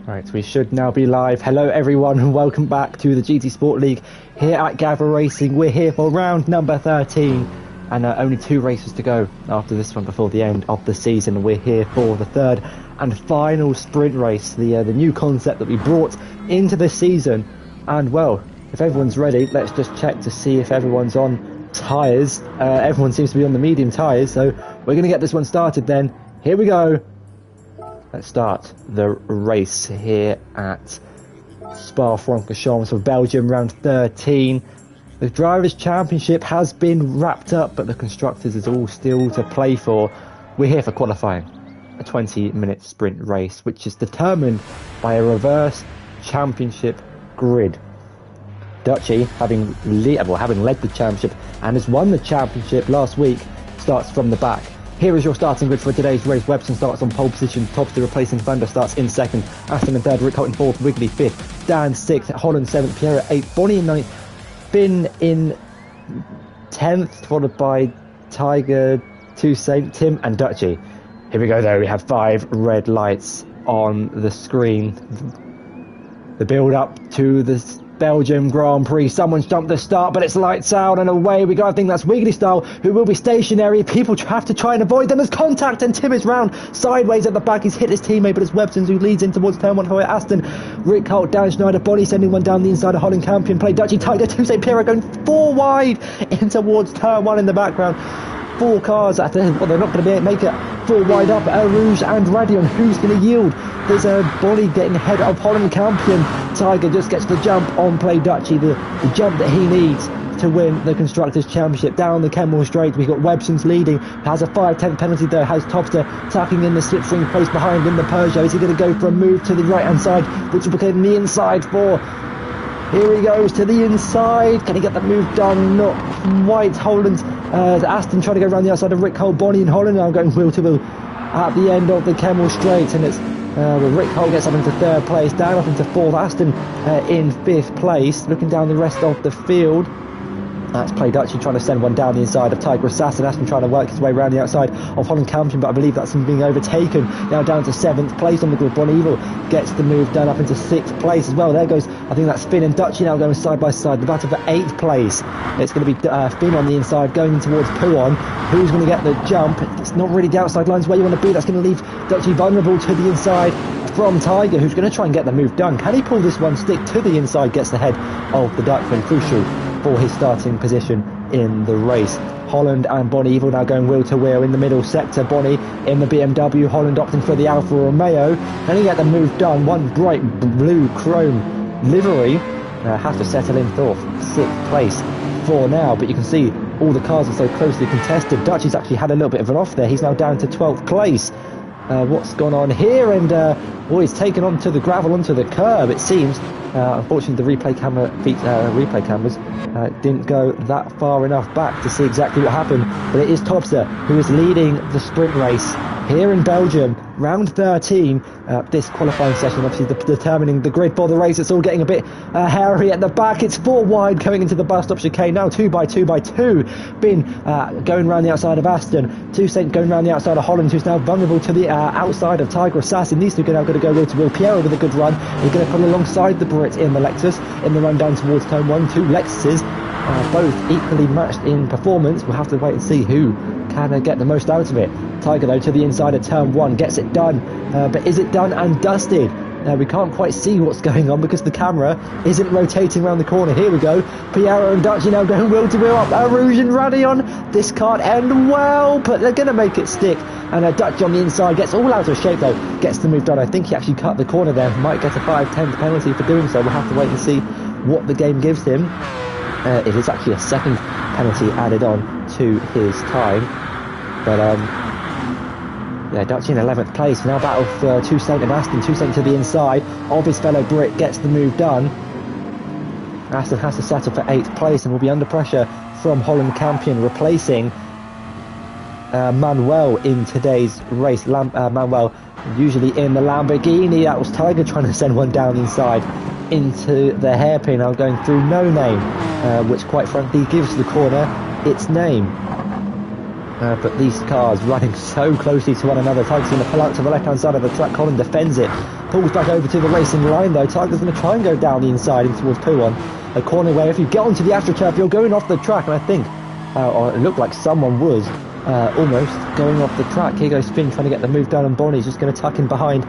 Right, we should now be live. Hello everyone and welcome back to the GT Sport League here at Gavra Racing. We're here for round number 13 and only 2 races to go after this one before the end of the season. We're here for the third and final sprint race, the new concept that we brought into the season. And well, if everyone's ready, let's just check to see if everyone's on tyres. Everyone seems to be on the medium tyres, so we're going to get this one started then. Here we go. Let's start the race here at Francorchamps for Belgium, round 13. The Drivers' Championship has been wrapped up, but the Constructors is all still to play for. We're here for qualifying, a 20-minute sprint race, which is determined by a reverse championship grid. Dutchy, having led the championship and has won the championship last week, starts from the back. Here is your starting grid for today's race. Webson starts on pole position. Topster replacing Thunder starts in second. Aston in third. Rickholt in fourth. Wiggly fifth. Dan sixth. Holland seventh. Pierre 8th. Bonnie in ninth. Finn in 10th. Followed by Tiger, Toussaint, Tim and Dutchy. Here we go though. We have 5 red lights on the screen. The build up to the Belgium Grand Prix. Someone's jumped the start, but it's lights out and away we go. I think that's Wiggly Style, who will be stationary. People have to try and avoid them as contact, and Tim is round sideways at the back. He's hit his teammate, but it's Webson who leads in towards turn 1 for Aston. Rick Holt, Dan Schneider, Bonnie sending one down the inside of Holland Campion. Play Dutchy, Tiger, Toussaint, Pierre going 4 wide in towards turn 1 in the background. 4 cars at the end. Well, they're not going to make it 4 wide up. Rouge and Radion. Who's going to yield? There's a Bonnie getting ahead of Holland Campion. Tiger just gets the jump on Play Dutchy, the jump that he needs to win the Constructors' Championship. Down the Kenmore Straight, we've got Webson's leading. Has a 5/10 penalty though. Has Topster tucking in the slipstream close behind in the Peugeot. Is he going to go for a move to the right-hand side, which will become the inside for... Here he goes to the inside. Can he get the move done? Not quite. Holland, Aston trying to go around the outside of Rick Cole. Bonnie and Holland now going wheel to wheel at the end of the Kenmore Straight, and it's Rick Cole gets up into 3rd place, down up into 4th. Aston in 5th place. Looking down the rest of the field. That's Play Dutchy trying to send one down the inside of Tiger Assassin. Aston trying to work his way around the outside of Holland Campion, but I believe that's him being overtaken. Now down to 7th place on the grid. Bon Evil gets the move done up into 6th place as well. There goes, I think that's Finn and Dutchy now going side by side. The battle for 8th place. It's going to be Finn on the inside going towards Puon. Who's going to get the jump? It's not really the outside lines where you want to be. That's going to leave Dutchy vulnerable to the inside from Tiger, who's going to try and get the move done. Can he pull this one stick to the inside? Gets the head of the Dutchman. Crucial for his starting position in the race. Holland and Bonnie Evil now going wheel to wheel in the middle sector. Bonnie in the BMW, Holland opting for the Alfa Romeo. Can he get the move done? One bright blue chrome livery. Has to settle in 6th place for now, but you can see all the cars are so closely contested. Dutchy's actually had a little bit of an off there. He's now down to 12th place. What's gone on here? And he's taken onto the gravel, onto the curb, it seems. Unfortunately, the replay cameras didn't go that far enough back to see exactly what happened. But it is Topster who is leading the sprint race here in Belgium, round 13. This qualifying session, obviously determining the grid for the race. It's all getting a bit hairy at the back. It's 4 wide going into the bus stop chicane now. 2 by 2 by 2. Bin going around the outside of Aston. Toussaint going around the outside of Holland, who's now vulnerable to the outside of Tiger Assassin. These two are now going to go wheel to wheel. Pierre with a good run. He's going to come alongside the Brit in the Lexus in the run down towards turn 1. 2 Lexuses, both equally matched in performance. We'll have to wait and see who can get the most out of it. Tiger though to the inside of turn 1 gets it done, but is it done and dusted? We can't quite see what's going on because the camera isn't rotating around the corner. Here we go. Piero and Dutchy now going wheel to wheel up. Rouge and Radion. This can't end well, but they're going to make it stick. And Dutchy on the inside gets all out of shape though. Gets the move done. I think he actually cut the corner there. Might get a 5/10 penalty for doing so. We'll have to wait and see what the game gives him. It is actually a 2nd penalty added on to his time. But yeah, Dutchy in 11th place. Now battle for Toussaint and Aston. Toussaint to the inside of his fellow Brit gets the move done. Aston has to settle for 8th place and will be under pressure from Holland Campion, replacing Manuel in today's race. Manuel usually in the Lamborghini. That was Tiger trying to send one down inside into the hairpin. I'm going through No Name, which quite frankly gives the corner its name. But these cars running so closely to one another. Tiger's going to pull out to the left-hand side of the track. Colin defends it. Pulls back over to the racing line, though. Tiger's going to try and go down the inside in towards P1. A corner where if you get onto the AstroTurf, you're going off the track. And I think, or it looked like someone was almost going off the track. Here goes Finn trying to get the move done, and Bonnie's just going to tuck in behind,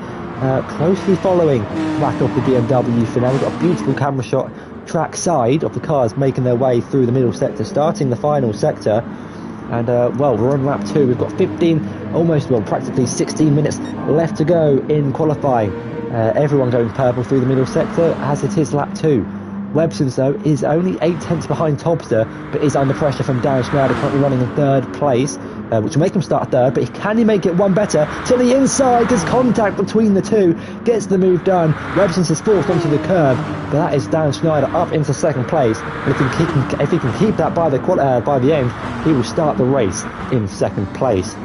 closely following back off the BMW for now. We've got a beautiful camera shot track side of the cars making their way through the middle sector, starting the final sector. And well, we're on lap 2. We've got 15, almost, well, practically 16 minutes left to go in qualifying. Everyone going purple through the middle sector as it is lap 2. Webson's, though, is only 8 tenths behind Topster, but is under pressure from Darren Schneider, currently running in 3rd place, which will make him start 3rd, but can he make it one better? To the inside, there's contact between the two, gets the move done. Webson's is forced onto the curb, but that is Darren Schneider up into 2nd place. And if he can keep that by the end, he will start the race in 2nd place.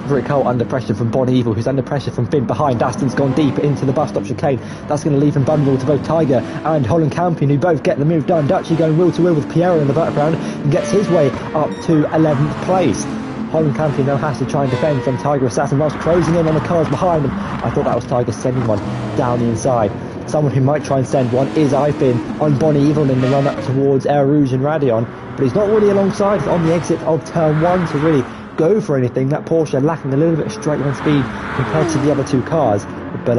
Rick Holt under pressure from Bon Evil, who's under pressure from Finn behind. Aston's gone deep into the bus stop chicane. That's going to leave him vulnerable to both Tiger and Holland Campion, who both get the move done. Dutchy going wheel to wheel with Piero in the background and gets his way up to 11th place. Holland Campion now has to try and defend from Tiger Assassin whilst closing in on the cars behind him. I thought that was Tiger sending one down the inside. Someone who might try and send one is Ifin on Bon Evil in the run up towards Air Rouge and Radion, but he's not really alongside on the exit of turn 1 to really go for anything. That Porsche lacking a little bit of straight line speed compared to the other two cars, but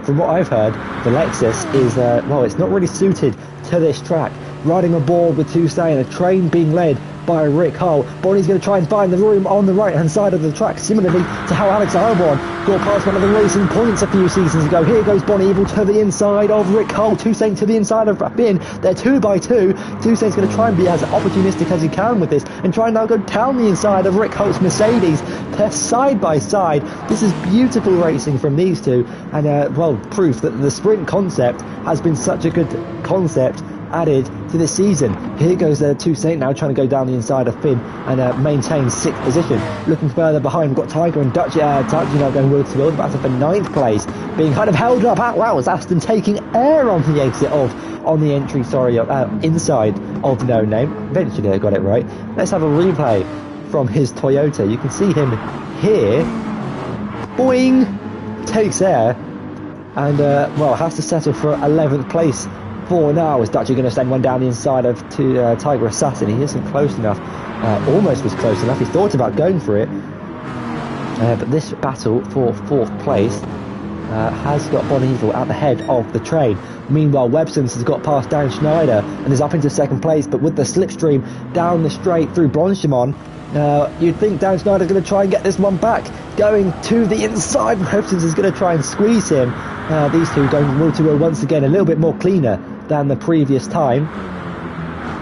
from what I've heard, the Lexus is well, it's not really suited to this track. Riding aboard with Toussaint, a train being led by Rick Hull. Bonnie's going to try and find the room on the right hand side of the track, similarly to how Alex Albon got past one of the racing points a few seasons ago. Here goes Bon Evil to the inside of Rick Hull, Toussaint to the inside of Bin. They're 2 by 2. Toussaint's going to try and be as opportunistic as he can with this and try and now go down the inside of Rick Hull's Mercedes. They're side by side. This is beautiful racing from these two, and well, proof that the sprint concept has been such a good concept added to this season. Here goes Toussaint now trying to go down the inside of Finn and maintain 6th position. Looking further behind, we've got Tiger and Dutch now going wheel to wheel, battle for 9th place, being kind of held up. Wow, it's Aston taking air on the exit on the entry, inside of No Name. Eventually I got it right. Let's have a replay from his Toyota. You can see him here. Boing! Takes air and well, has to settle for 11th place for now. Is Dutchy going to send one down the inside of Tiger Assassin? He isn't close enough. Almost was close enough. He thought about going for it. But this battle for 4th place has got Bon Evil at the head of the train. Meanwhile, Websons has got past Dan Schneider and is up into 2nd place, but with the slipstream down the straight through Blanchimont, you'd think Dan Schneider's going to try and get this one back. Going to the inside, Websons is going to try and squeeze him. These two going wheel to wheel once again, a little bit more cleaner than the previous time.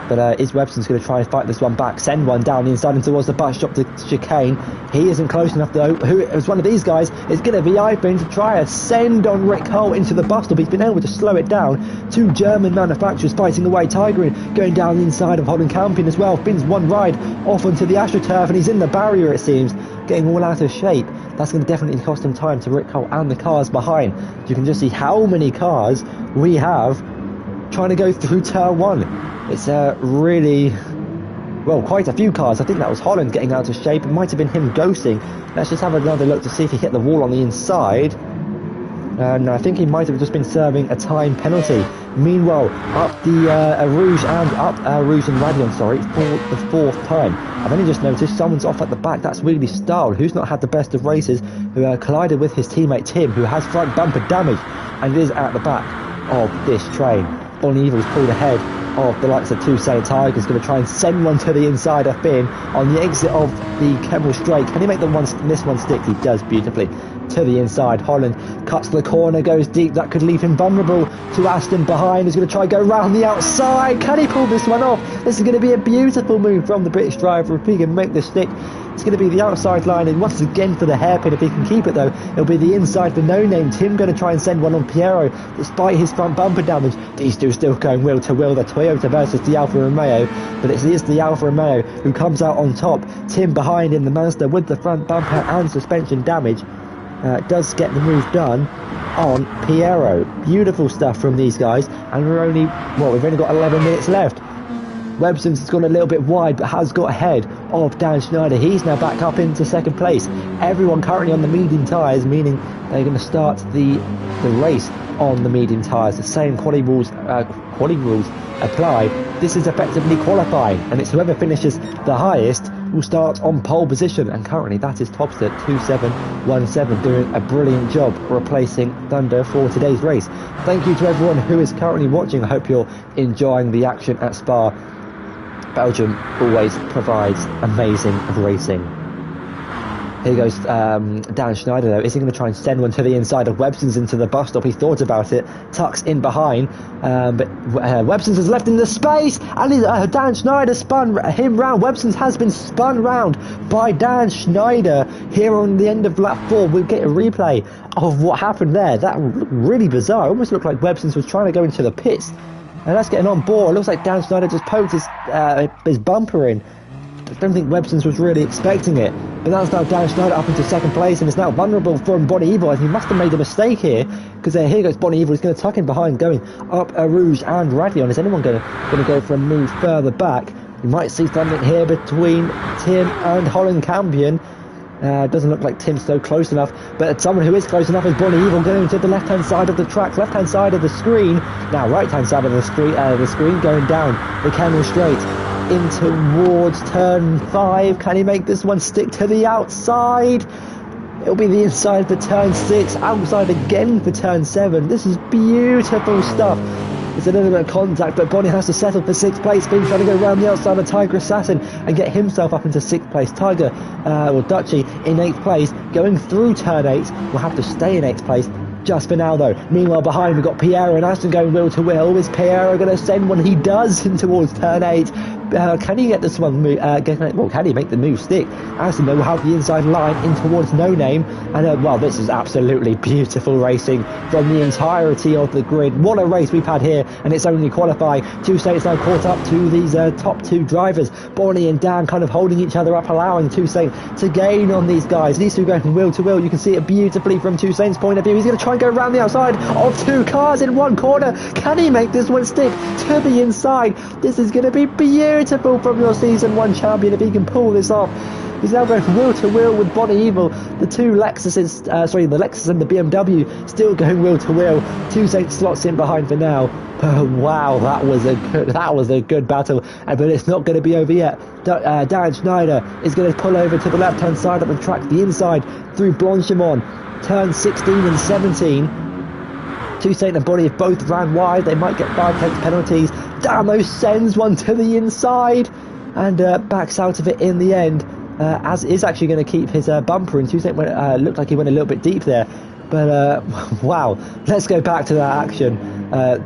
But is Webson's going to try and fight this one back, send one down the inside and towards the bus stop to chicane. He isn't close enough though. Who is one of these guys? Is going to be Ifin to try a send on Rick Hull into the bus stop. He's been able to slow it down. 2 German manufacturers fighting away. Tiger going down the inside of Holland Campion as well. Finn's one ride off onto the AstroTurf and he's in the barrier, it seems, getting all out of shape. That's going to definitely cost him time to Rick Hull and the cars behind. You can just see how many cars we have trying to go through turn 1. It's really, well, quite a few cars. I think that was Holland getting out of shape. It might have been him ghosting. Let's just have another look to see if he hit the wall on the inside. No, I think he might have just been serving a time penalty. Meanwhile, up the Rouge and Radion, for the 4th time. I've only just noticed someone's off at the back. That's Wheelie Style, who's not had the best of races, who collided with his teammate Tim, who has front bumper damage and is at the back of this train. Bon Evil's pulled ahead of the likes of Toussaint. Tiger's going to try and send one to the inside of Finn on the exit of the Kemmel Straight. Can he make this one stick? He does beautifully. To the inside, Holland cuts the corner, goes deep. That could leave him vulnerable to Aston behind. He's going to try and go round the outside. Can he pull this one off? This is going to be a beautiful move from the British driver. If he can make this stick, it's going to be the outside line, and once again for the hairpin. If he can keep it though, it'll be the inside for No Name. Tim going to try and send one on Piero despite his front bumper damage. These two still going wheel to wheel, the Toyota versus the Alfa Romeo, but it is the Alfa Romeo who comes out on top. Tim behind in the Mazda with the front bumper and suspension damage does get the move done on Piero. Beautiful stuff from these guys, and we've only got 11 minutes left. Webson's has gone a little bit wide but has got ahead of Dan Schneider. He's now back up into second place. Everyone currently on the medium tyres, meaning they're going to start the race on the medium tyres. The same quality rules apply. This is effectively qualifying, and it's whoever finishes the highest will start on pole position, and currently that is Topster 2717 doing a brilliant job replacing Thunder for today's race. Thank you to everyone who is currently watching. I hope you're enjoying the action at Spa. Belgium always provides amazing racing. Here goes Dan Schneider though. Is he going to try and send one to the inside of Webson's into the bus stop? He thought about it, tucks in behind, but Webson's has left in the space, and Dan Schneider spun him round. Webson's has been spun round by Dan Schneider here on the end of lap 4. We'll get a replay of what happened there. That looked really bizarre. It almost looked like Webson's was trying to go into the pits, and that's getting on board. It looks like Dan Schneider just poked his bumper in. I don't think Webson's was really expecting it, but that's now Dan Schneider up into second place, and it's now vulnerable from Bonnie Evil. He must have made a mistake here, because here goes Bonnie Evil. He's going to tuck in behind, going up Rouge and Radion. Is anyone going to go for a move further back? You might see something here between Tim and Holland Campion. Doesn't look like Tim's so close enough, but someone who is close enough is Bonnie Evil, going to the left-hand side of the track, left-hand side of the screen. Now right-hand side of the screen, going down the Canal Straight in towards turn 5. Can he make this one stick to the outside? It'll be the inside for turn 6, outside again for turn 7. This is beautiful stuff. It's a little bit of contact, but Bonnie has to settle for 6th place. Been trying to go around the outside of Tiger Assassin and get himself up into 6th place. Tiger, or Dutchy, in 8th place, going through turn 8. Will have to stay in 8th place just for now though. Meanwhile behind we've got Piero and Aston going wheel to wheel. Is Piero going to send one? He does in towards turn 8. Can he get this one can he make the move stick? Aston though will have the inside line in towards No Name, and well, this is absolutely beautiful racing from the entirety of the grid. What a race we've had here, and it's only qualifying. Two Saints now caught up to these top 2 drivers. Bonnie and Dan kind of holding each other up, allowing Two Saints to gain on these guys. These two going from wheel to wheel. You can see it beautifully from Two Saints' point of view. He's going to try and go around the outside of 2 cars in one corner. Can he make this one stick to the inside? This is going to be beautiful from your season 1 champion if he can pull this off. He's now going from wheel to wheel with Bonnie Evil. The two Lexuses, the Lexus and the BMW still going wheel to wheel. Two Saints slots in behind for now. Wow, that was a good battle, but it's not going to be over yet. Dan Schneider is going to pull over to the left-hand side of the track, the inside through Blanchimont, turn 16 and 17. Two Saint and Bonnie have both ran wide. They might get 5/10 penalties. Damo sends one to the inside and backs out of it in the end. As is actually going to keep his bumper in. Two Saint looked like he went a little bit deep there. But wow, let's go back to that action.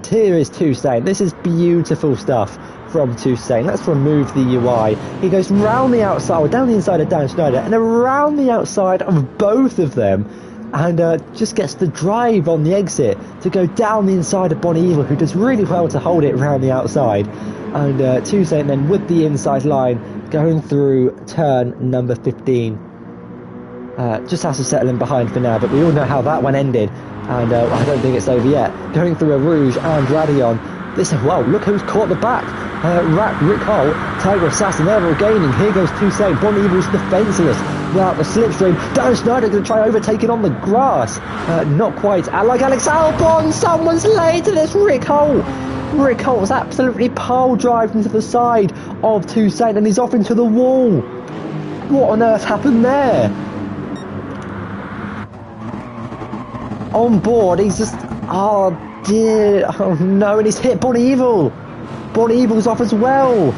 Here is Two Saint. This is beautiful stuff from Two Saint. Let's remove the UI. He goes round the outside, or down the inside of Dan Schneider, and around the outside of both of them. And just gets the drive on the exit to go down the inside of Bonnie Evil, who does really well to hold it around the outside. And Two Saint then with the inside line going through turn number 15. Just has to settle in behind for now, but we all know how that one ended. And I don't think it's over yet. Going through a Rouge and Radion. Well, look who's caught the back. Rick Hull, Tiger Assassin, they're all gaining. Here goes Two Saint. Bonnie Evil's defenceless without the slipstream. Dan Schneider going to try overtaking on the grass. Not quite. Like Alex Albon, someone's late to this. Rick Hull was absolutely pole driving to the side of Two Saint, and he's off into the wall. What on earth happened there? On board, he's just... Oh dear, oh no, and he's hit Bonnie Evil. Bonnie Evil's off as well.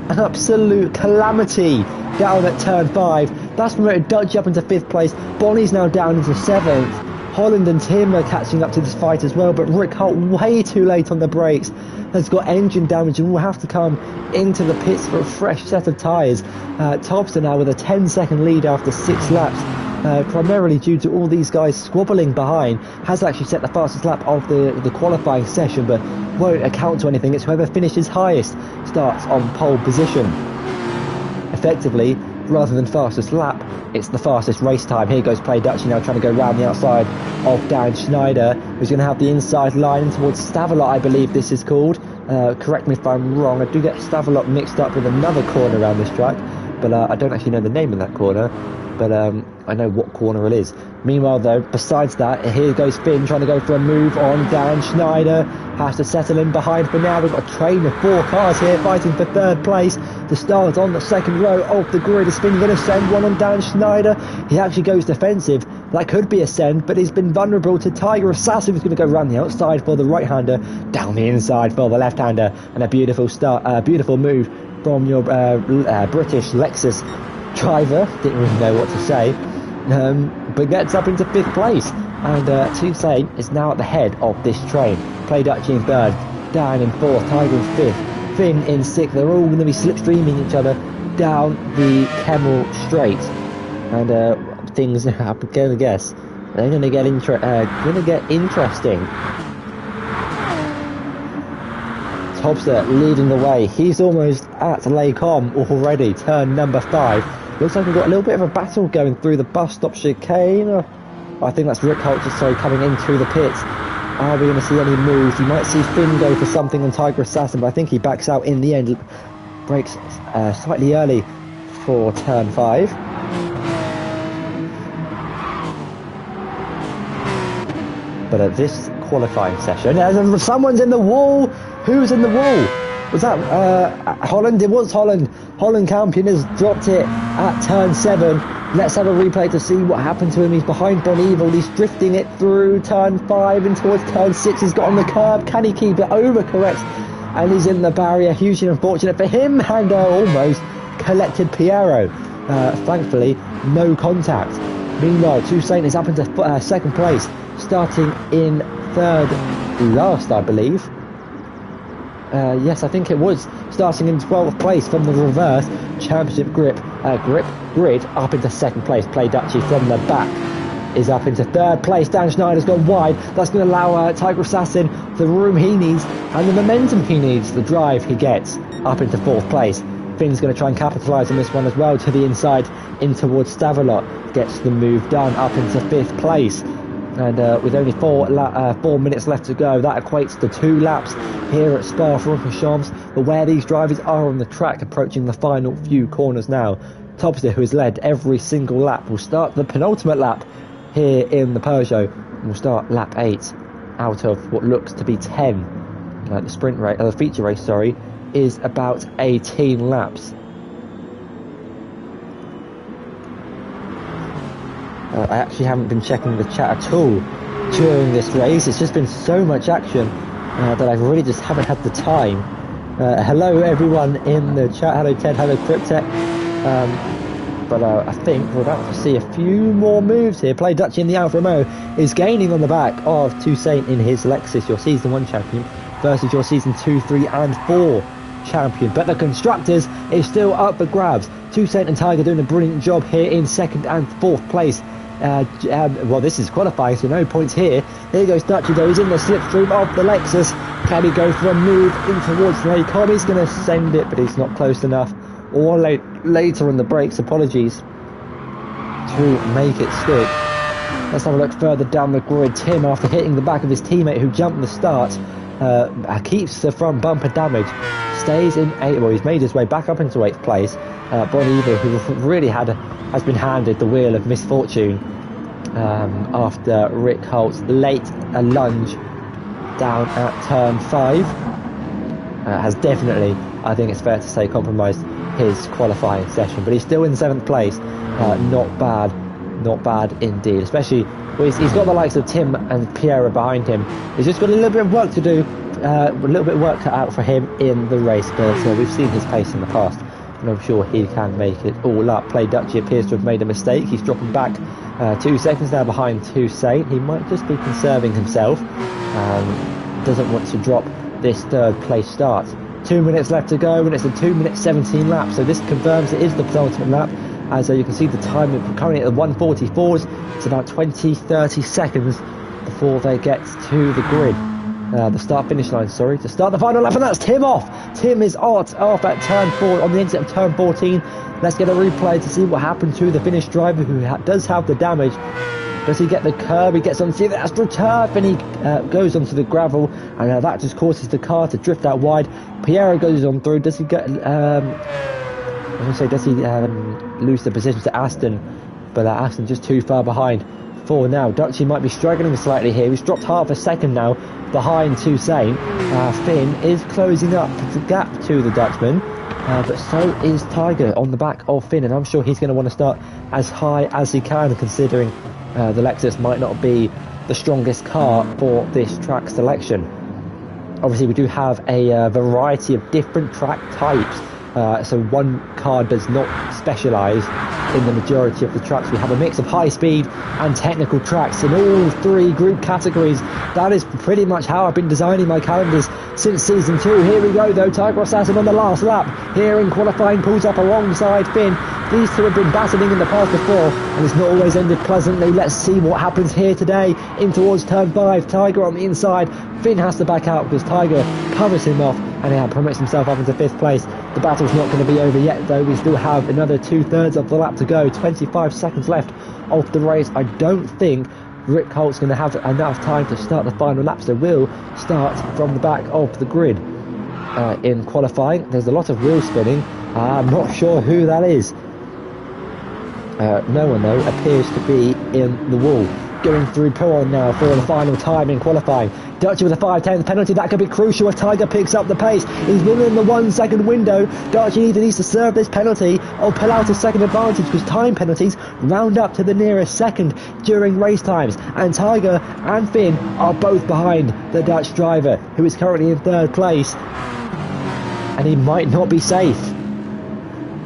An absolute calamity down at turn 5. That's promoted Dutch up into 5th place. Bonnie's now down into 7th. Holland and Tim are catching up to this fight as well, but Rick Holt way too late on the brakes. Has got engine damage and will have to come into the pits for a fresh set of tyres. Topster now with a 10-second lead after 6 laps. Primarily due to all these guys squabbling behind, has actually set the fastest lap of the qualifying session, but won't account to anything. It's whoever finishes highest starts on pole position. Effectively, rather than fastest lap, it's the fastest race time. Here goes Play Dutchy now trying to go round the outside of Dan Schneider, who's going to have the inside line towards Stavelot, I believe this is called. Correct me if I'm wrong, I do get Stavelot mixed up with another corner around this track, but I don't actually know the name of that corner, but I know what corner it is. Meanwhile though, besides that, here goes Finn trying to go for a move on Dan Schneider, has to settle in behind for now. We've got a train of 4 cars here fighting for 3rd place to start on the 2nd row of the grid. Is Finn going to send one on Dan Schneider? He actually goes defensive. That could be a send, but he's been vulnerable to Tiger Assassin, who's going to go around the outside for the right-hander, down the inside for the left-hander, and a beautiful start, beautiful move from your British Lexus driver. Didn't really know what to say, but gets up into 5th place. And Toussaint is now at the head of this train. Play Dutchy in 3rd, Dan in 4th, Tiger in 5th, Finn in 6th. They're all going to be slipstreaming each other down the Kemmel Straight. And things are going to guess they're going to get interesting. Tobster leading the way. He's almost at Les Combes already. Turn number 5. Looks like we've got a little bit of a battle going through the bus stop chicane. I think that's Rick Holt coming in through the pits. Are we going to see any moves? You might see Finn go for something on Tiger Assassin, but I think he backs out in the end. Breaks slightly early for turn 5. But at this qualifying session, someone's in the wall. Who's in the wall? Was that Holland? It was Holland. Holland Campion has dropped it at turn 7. Let's have a replay to see what happened to him. He's behind Bon Evil. He's drifting it through turn 5 and towards turn 6. He's got on the curb. Can he keep it? Overcorrects. And he's in the barrier. Hugely unfortunate for him. And almost collected Piero. Thankfully, no contact. Meanwhile, Toussaint is up into 2nd place. Starting in 3rd last, I believe. Yes, I think it was starting in 12th place from the reverse championship grid up into 2nd place. Play Dutchy from the back is up into 3rd place. Dan Schneider's gone wide. That's going to allow Tiger Assassin the room he needs and the momentum he needs, the drive he gets up into 4th place. Finn's going to try and capitalise on this one as well, to the inside in towards Stavelot. Gets the move done up into 5th place. And with only 4 minutes left to go, that equates to 2 laps here at Spa-Francorchamps. But where these drivers are on the track, approaching the final few corners now. Topster, who has led every single lap, will start the penultimate lap here in the Peugeot. Will start lap 8 out of what looks to be 10. The sprint race, the feature race, sorry, is about 18 laps. I actually haven't been checking the chat at all during this race. It's just been so much action that I really just haven't had the time. Hello everyone in the chat. Hello Ted, hello Cryptech. But I think we're about to see a few more moves here. Play Dutchy in the Alfa Romeo is gaining on the back of Toussaint in his Lexus, your Season 1 champion, versus your Season 2, 3 and 4 champion. But the Constructors is still up for grabs. Toussaint and Tiger doing a brilliant job here in 2nd and 4th place. Well, this is qualifying, so no points here. Here goes Dutchy though. He's in the slipstream of the Lexus. Can he go for a move in towards Les Combes? He's going to send it, but he's not close enough. Or later on the brakes, apologies, to make it stick. Let's have a look further down the grid. Tim, after hitting the back of his teammate who jumped the start, keeps the front bumper damage. Stays in 8th. Well, he's made his way back up into 8th place. Bon Evil, who really has been handed the wheel of misfortune after Rick Holt's late lunge down at turn 5 has definitely, I think it's fair to say, compromised his qualifying session. But he's still in 7th place. Not bad indeed. Especially, well, he's got the likes of Tim and Piero behind him. He's just got a little bit of work to do, a little bit of work cut out for him in the race. But we've seen his pace in the past, and I'm sure he can make it all up. Play Dutchy appears to have made a mistake. He's dropping back 2 seconds now behind Toussaint. He might just be conserving himself. Doesn't want to drop this 3rd place start. 2 minutes left to go, and it's a 2 minute 17 lap. So this confirms it is the penultimate lap. As you can see, the time is currently at the 1:44s. It's about 20-30 seconds before they get to the grid. The start-finish line, sorry, to start the final lap, and that's Tim off. Tim is off at turn 4, on the exit of turn 14. Let's get a replay to see what happened to the Finnish driver who does have the damage. Does he get the curb? He gets onto the AstroTurf and he goes onto the gravel, and that just causes the car to drift out wide. Piero goes on through. Does he get? Does he lose the position to Aston? But Aston just too far behind for now. Dutchy might be struggling slightly here. He's dropped half a second now behind Toussaint. Finn is closing up the gap to the Dutchman. But so is Tiger on the back of Finn, and I'm sure he's going to want to start as high as he can, considering the Lexus might not be the strongest car for this track selection. Obviously, we do have a variety of different track types, so one car does not specialise in the majority of the tracks. We have a mix of high speed and technical tracks in all three group categories. That is pretty much how I've been designing my calendars since season 2. Here we go though, Tiger Assassin on the last lap here in qualifying, pulls up alongside Finn. These two have been battling in the past before, and it's not always ended pleasantly. Let's see what happens here today in towards turn 5. Tiger on the inside. Finn has to back out because Tiger covers him off and promotes himself up into 5th place. The battle's not going to be over yet though. We still have another 2/3 of the lap to go. 25 seconds left of the race. I don't think Rick Holt's going to have enough time to start the final lap, so we'll start from the back of the grid. In qualifying, there's a lot of wheel spinning. I'm not sure who that is. No one though appears to be in the wall. Going through Pouron now for the final time in qualifying. Dutchy with a 5/10 penalty, that could be crucial if Tiger picks up the pace. He's within the 1 second window. Dutchy either needs to serve this penalty or pull out a second advantage, because time penalties round up to the nearest second during race times. And Tiger and Finn are both behind the Dutch driver, who is currently in 3rd place. And he might not be safe.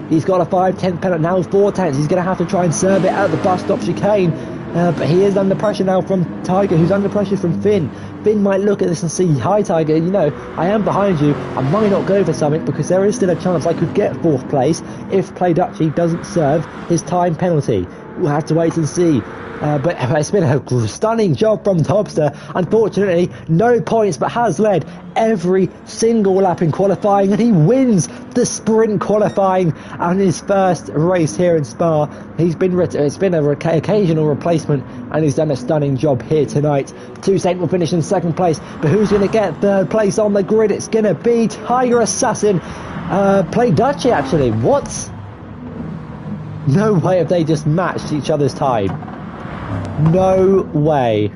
He's got a 5/10 penalty, now 4/10. He's going to have to try and serve it at the bus stop chicane. But he is under pressure now from Tiger, who's under pressure from Finn. Finn might look at this and see, hi Tiger, you know, I am behind you. I might not go for something because there is still a chance I could get 4th place if Play Dutchy doesn't serve his time penalty. We'll have to wait and see. But it's been a stunning job from Topster. Unfortunately, no points, but has led every single lap in qualifying, and he wins the sprint qualifying and his first race here in Spa. It's been an occasional replacement, and he's done a stunning job here tonight. Toussaint will finish in 2nd place, but who's going to get 3rd place on the grid? It's going to be Tiger Assassin. Play Dutchy, actually. What? No way have they just matched each other's time. No way.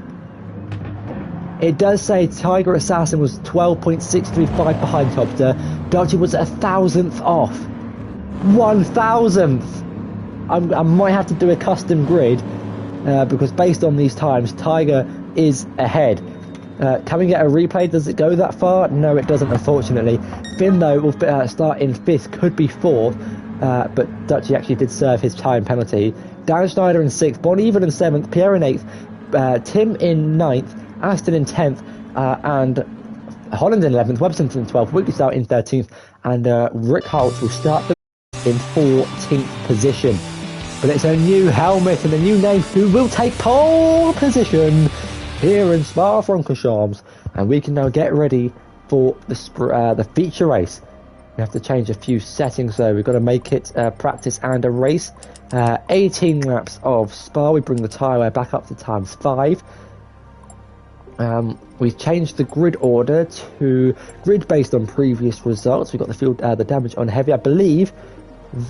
It does say Tiger Assassin was 12.635 behind Topster. Dutchy was 1,000th off. 1,000th! I might have to do a custom grid because based on these times, Tiger is ahead. Can we get a replay? Does it go that far? No, it doesn't, unfortunately. Finn, though, will start in 5th, could be 4th. But Dutchy actually did serve his time penalty. Dan Schneider in 6th, Bonnie Even in 7th, Pierre in 8th, Tim in 9th, Aston in 10th, and Holland in 11th, Webster in 12th, Wiggles in 13th, and Rick Holt will start in 14th position. But it's a new helmet and a new name who will take pole position here in Spa-Francorchamps, and we can now get ready for the feature race. We have to change a few settings though. We've got to make it practice and a race. 18 laps of Spa. We bring the tyre wear back up to ×5. We've changed the grid order to grid based on previous results. We've got the damage on heavy. I believe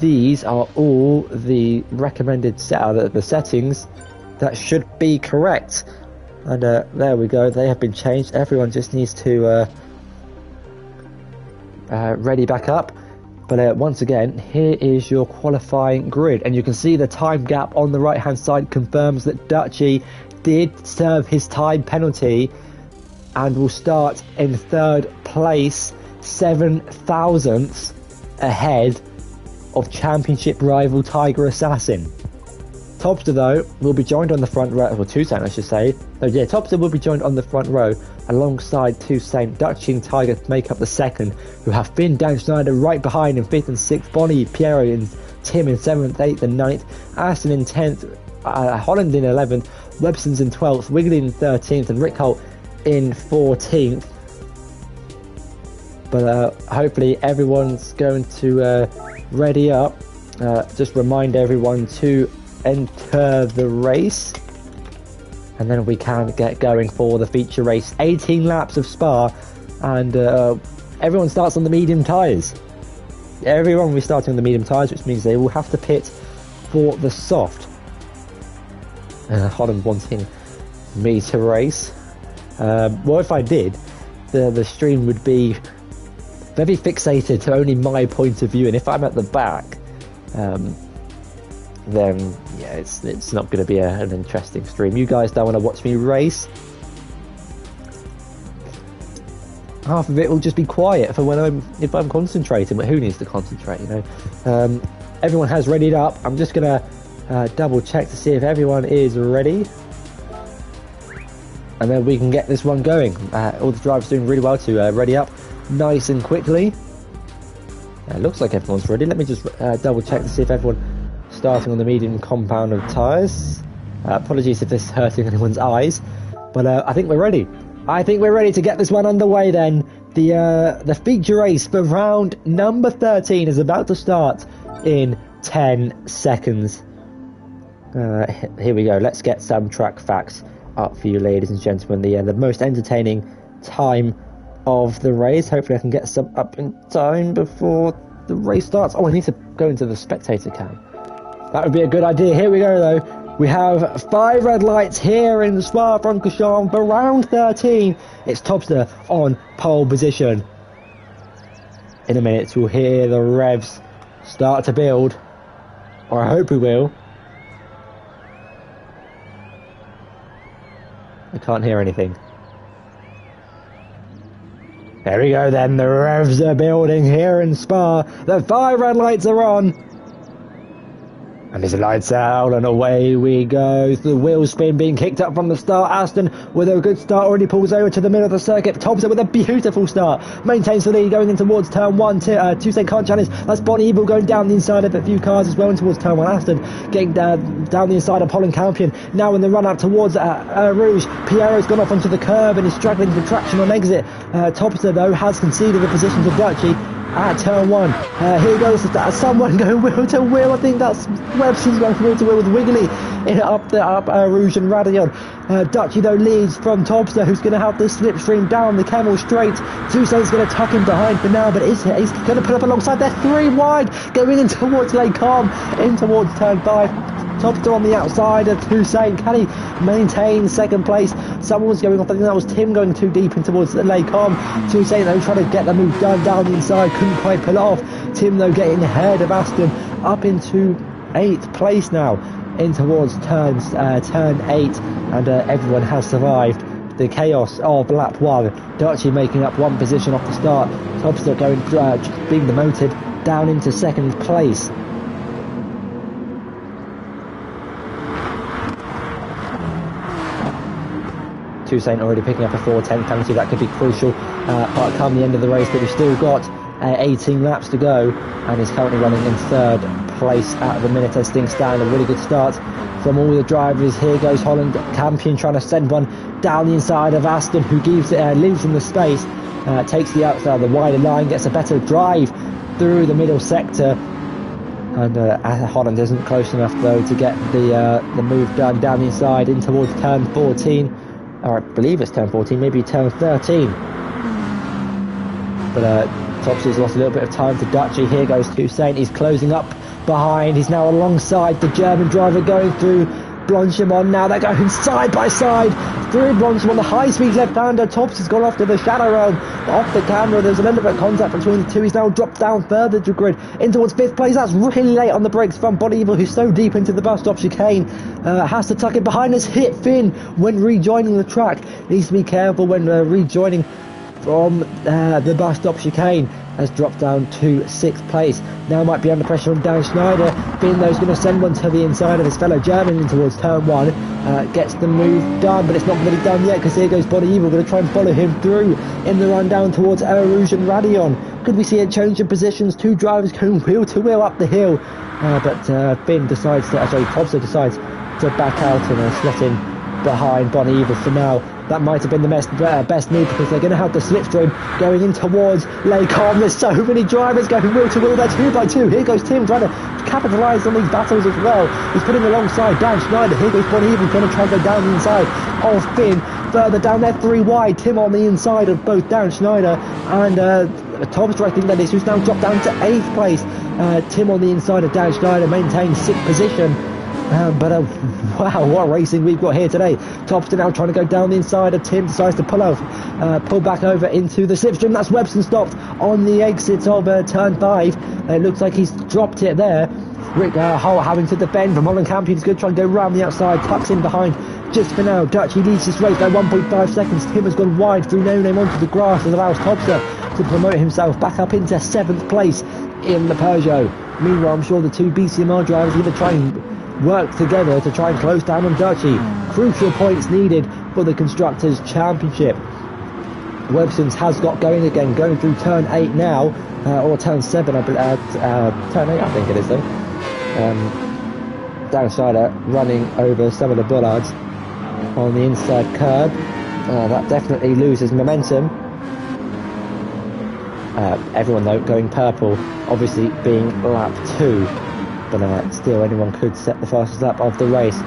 these are all the recommended the settings that should be correct. And there we go. They have been changed. Everyone just needs to ready back up. But once again, here is your qualifying grid, and you can see the time gap on the right hand side confirms that Dutchy did serve his time penalty and will start in 3rd place, 7 thousandths ahead of championship rival Tiger Assassin. Topster, though, will be joined on the front row, or Toussaint I should say. So yeah, Topster will be joined on the front row alongside Toussaint. Dutchy and Tiger make up the second, who have Finn, Dan Schneider right behind in 5th and 6th, Bonnie, Piero and Tim in 7th, 8th and 9th, Aston in 10th, Holland in 11th, Webson's in 12th, Wiggly in 13th and Rick Holt in 14th. But hopefully everyone's going to ready up. Just remind everyone to enter the race. and then we can get going for the feature race. 18 laps of Spa, and everyone starts on the medium tyres. Everyone will be starting on the medium tyres, which means they will have to pit for the soft. Holland wanting me to race. Well, if I did, the stream would be very fixated to only my point of view, and if I'm at the back, then yeah, it's not going to be an interesting stream. You guys don't want to watch me race. Half of it will just be quiet for if I'm concentrating, but who needs to concentrate, you know? Everyone has readied up. I'm just going to double check to see if everyone is ready, and then we can get this one going. All the drivers doing really well to ready up nice and quickly. It looks like everyone's ready. Let me just double check to see if everyone starting on the medium compound of tyres. Apologies if this is hurting anyone's eyes, but I think we're ready. I think we're ready to get this one underway then. The feature race for round number 13 is about to start in 10 seconds. Here we go. Let's get some track facts up for you, ladies and gentlemen. The most entertaining time of the race. Hopefully I can get some up in time before the race starts. Oh, I need to go into the spectator cam. That would be a good idea. Here we go though. We have 5 red lights here in Francorchamps for round 13. It's Topster on pole position. In a minute we'll hear the revs start to build, or I hope we will. I can't hear anything. There we go then, the revs are building here in Spa. The 5 red lights are on. And there's the lights out, and away we go. The wheel spin being kicked up from the start. Aston with a good start already pulls over to the middle of the circuit. Thompson with a beautiful start. Maintains the lead going in towards turn 1. Toussaint can't challenge. That's Bonnie Evil going down the inside of a few cars as well in towards turn 1. Aston getting down the inside of Holland Campion. Now in the run up towards Rouge. Pierro's gone off onto the curb and is struggling for traction on exit. Thompson though has conceded the position to Dutchy at turn 1. Here goes someone going wheel to wheel. I think that's Webster's going wheel to wheel with Wiggly up Rouge and Radion. Dutchy though leads from Topster, who's going to have the slipstream down the Camel straight. Toussaint's going to tuck him behind for now, but he's going to pull up alongside. They're 3 wide going in towards Lake Com, in towards turn 5. Topster on the outside of Toussaint. Can he maintain second place? Someone's going off. I think that was Tim going too deep in towards the Lake Com. Toussaint though trying to get the move done down the inside, couldn't quite pull it off. Tim though getting ahead of Aston up into 8th place now in towards turn 8, and everyone has survived the chaos of lap 1. Dutchy making up 1 position off the start. Topster going being demoted down into 2nd place. Toussaint already picking up a 4:10 penalty. That could be crucial come the end of the race, but we've still got 18 laps to go, and is currently running in 3rd place at the minute as things stand. A really good start from all the drivers. Here goes Holland Campion trying to send one down the inside of Aston, who leaves him the space, takes the outside, the wider line, gets a better drive through the middle sector, and Holland isn't close enough though to get the move done down the inside in towards turn 14. Or I believe it's turn 14, maybe turn 13. But Topsy's lost a little bit of time to Dutchy. Here goes Toussaint. He's closing up behind. He's now alongside the German driver going through Blanchimont. Now they're going side by side through Blanchimont. The high-speed left-hander. Topsy's gone off to the shadow realm. Off the camera, there's a little bit of contact between the two. He's now dropped down further to grid in towards 5th place. That's really late on the brakes from Bonnie Evil, who's so deep into the bus stop chicane. Has to tuck it behind us. Hit Finn when rejoining the track. Needs to be careful when rejoining from the bus stop chicane. Has dropped down to 6th place. Now might be under pressure on Dan Schneider. Finn though is going to send one to the inside of his fellow German in towards turn 1. Gets the move done, but it's not really done yet, because here goes Bonnie Evil, going to try and follow him through in the run down towards Rouge and Radion. Could we see a change in positions? 2 drivers going wheel to wheel up the hill, but Finn decides to, Topster decides to back out and slot in behind Bon Evil for now. That might have been the best move, because they're going to have the slipstream going in towards Lacombe. There's so many drivers going wheel to wheel there, 2 by 2. Here goes Tim trying to capitalise on these battles as well. He's putting alongside Dan Schneider. Here goes Bon Evil trying to try and go down the inside of Finn. Further down there, 3 wide. Tim on the inside of both Dan Schneider and Topster, I think that is, who's now dropped down to 8th place. Tim on the inside of Dan Schneider maintains 6th position. Wow, what racing we've got here today. Topster now trying to go down the inside of Tim, decides to pull back over into the slipstream. That's Webson stopped on the exit of turn 5. It looks like he's dropped it there. Rick Hull having to defend from Holland-Campion. He's going to try and go round the outside, tucks in behind just for now. Dutchy leads this race by 1.5 seconds. Tim has gone wide through No Name onto the grass and allows Topster to promote himself back up into 7th place in the Peugeot. Meanwhile, I'm sure the 2 BCMR drivers are going to try and work together to try and close down on Dutchy. Crucial points needed for the Constructors' Championship. Webson's has got going again, going through turn 8 now, or turn 7, I believe, turn 8 I think it is though. Downside running over some of the bollards on the inside curb. That definitely loses momentum. Everyone though going purple, obviously being lap 2. But still, anyone could set the fastest lap of the race.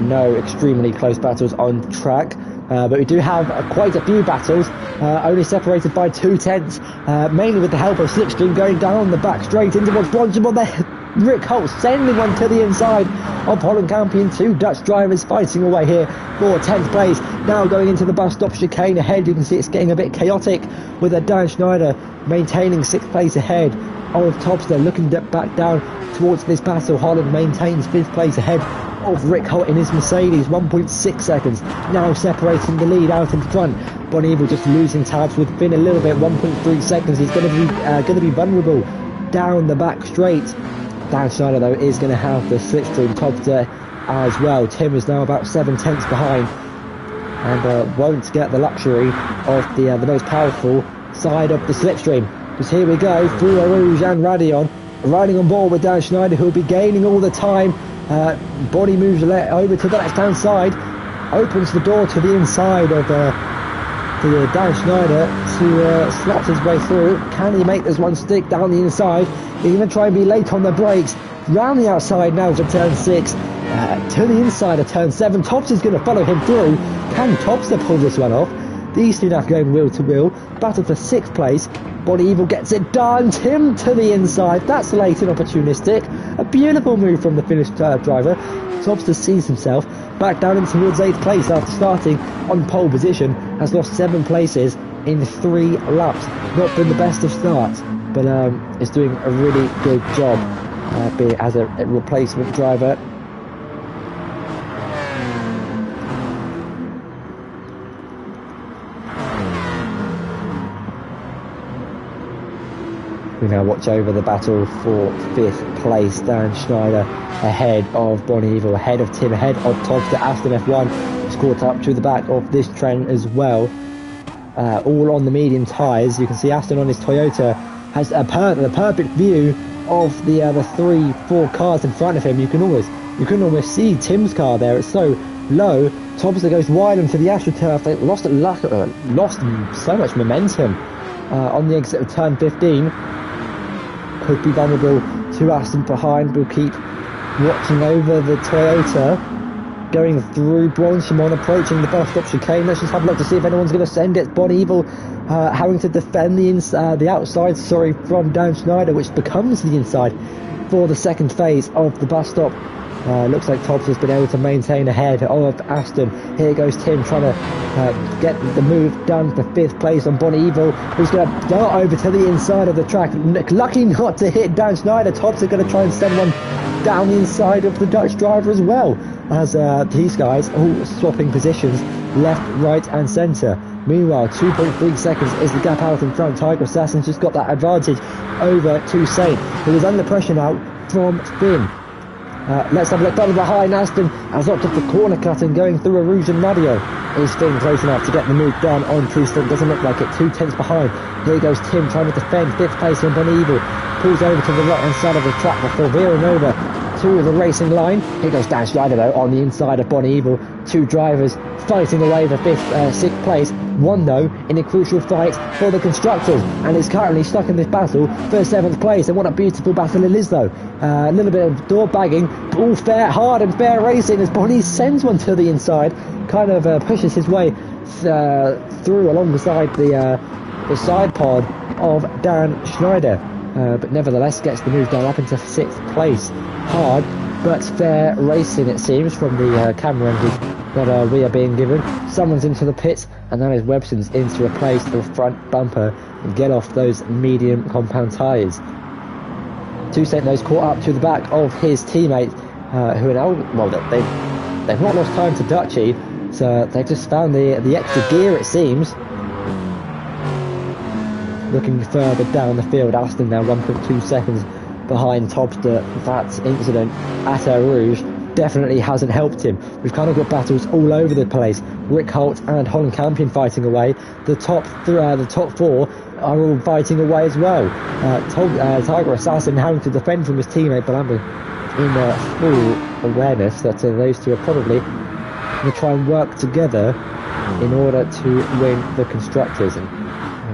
No extremely close battles on track, but we do have quite a few battles, only separated by 2/10, mainly with the help of Slipstream going down the back straight into what's Bronchable there. Rick Holt sending one to the inside of Holland-Campion. 2 Dutch drivers fighting away here for 10th place. Now going into the bus stop chicane ahead, you can see it's getting a bit chaotic with Dan Schneider maintaining 6th place ahead of Topster, looking back down towards this battle. Holland maintains 5th place ahead of Rick Holt in his Mercedes, 1.6 seconds. Now separating the lead out in front. Bon Evil just losing tabs with Finn a little bit, 1.3 seconds. He's going to be vulnerable down the back straight. Dan Schneider though is going to have the slipstream Topster as well. Tim is now about 7/10 behind and won't get the luxury of the most powerful side of the slipstream. Because here we go through Rouge and Radion, riding on board with Dan Schneider, who will be gaining all the time. Body moves over to the left-hand side, opens the door to the inside of Dan Schneider to slot his way through. Can he make this one stick down the inside? He's going to try and be late on the brakes. Round the outside now to turn 6. To the inside of turn 7. Topster's going to follow him through. Can Topster pull this one off? These 2 now going wheel to wheel. Battle for 6th place. Bon Evil gets it done. Tim to the inside. That's late and opportunistic. A beautiful move from the Finnish driver. Topster sees himself back down into towards 8th place after starting on pole position. Has lost 7 places in 3 laps. Not been the best of starts, but is doing a really good job being as a replacement driver. We now watch over the battle for 5th place. Dan Schneider ahead of Bon Evil, ahead of Tim, ahead of Topster. Aston F1 is caught up to the back of this trend as well. All on the medium tyres. You can see Aston on his Toyota has the perfect view of the 3-4 cars in front of him. You can almost see Tim's car there. It's so low. Topster goes wide onto the AstroTurf. They lost so much momentum on the exit of turn 15. Could be vulnerable to Aston behind. We'll keep watching over the Toyota going through Bronchimon, approaching the bus stop chicane. Let's just have a look to see if anyone's going to send it. Bon Evil having to defend the outside from Dan Schneider, which becomes the inside for the 2nd phase of the bus stop. Looks like Topster's been able to maintain ahead of Aston. Here goes Tim trying to get the move done for 5th place on Bon Evil, who's going to dart over to the inside of the track. Lucky not to hit Dan Schneider. Topster going to try and send one down the inside of the Dutch driver as well, as these guys all swapping positions left, right and centre. Meanwhile, 2.3 seconds is the gap out in front. Tiger Assassin's just got that advantage over Toussaint, who is under pressure now from Finn. Let's have a look further behind. Aston has opted for corner cutting, going through a Rouge and Radio. Is Finn close enough to get the move done on Toussaint? Doesn't look like it. 2/10 behind. Here goes Tim trying to defend 5th place on Bon Evil. Pulls over to the right hand side of the track before veering over to the racing line. Here goes Dan Schneider though on the inside of Bonnie Evil. Two drivers fighting away for sixth place. One though in a crucial fight for the constructors, and is currently stuck in this battle for 7th place. And what a beautiful battle it is though. A little bit of door bagging, all fair, hard and fair racing as Bonnie sends one to the inside, kind of pushes his way through alongside the side pod of Dan Schneider, but nevertheless gets the move down up into 6th place. Hard but fair racing, it seems, from the camera angles that we are being given. Someone's into the pits, and that is Webson's in to replace the front bumper and get off those medium compound tyres. Toussaint those caught up to the back of his teammate, who are now, well, they've not lost time to Dutchy, so they just found the extra gear, it seems. Looking further down the field, Aston now 1.2 seconds behind Topster. That incident at Eau Rouge definitely hasn't helped him. We've kind of got battles all over the place. Rick Holt and Holland Campion fighting away. The top four are all fighting away as well. Tiger Assassin having to defend from his teammate, but I'm in full awareness that those two are probably going to try and work together in order to win the constructors.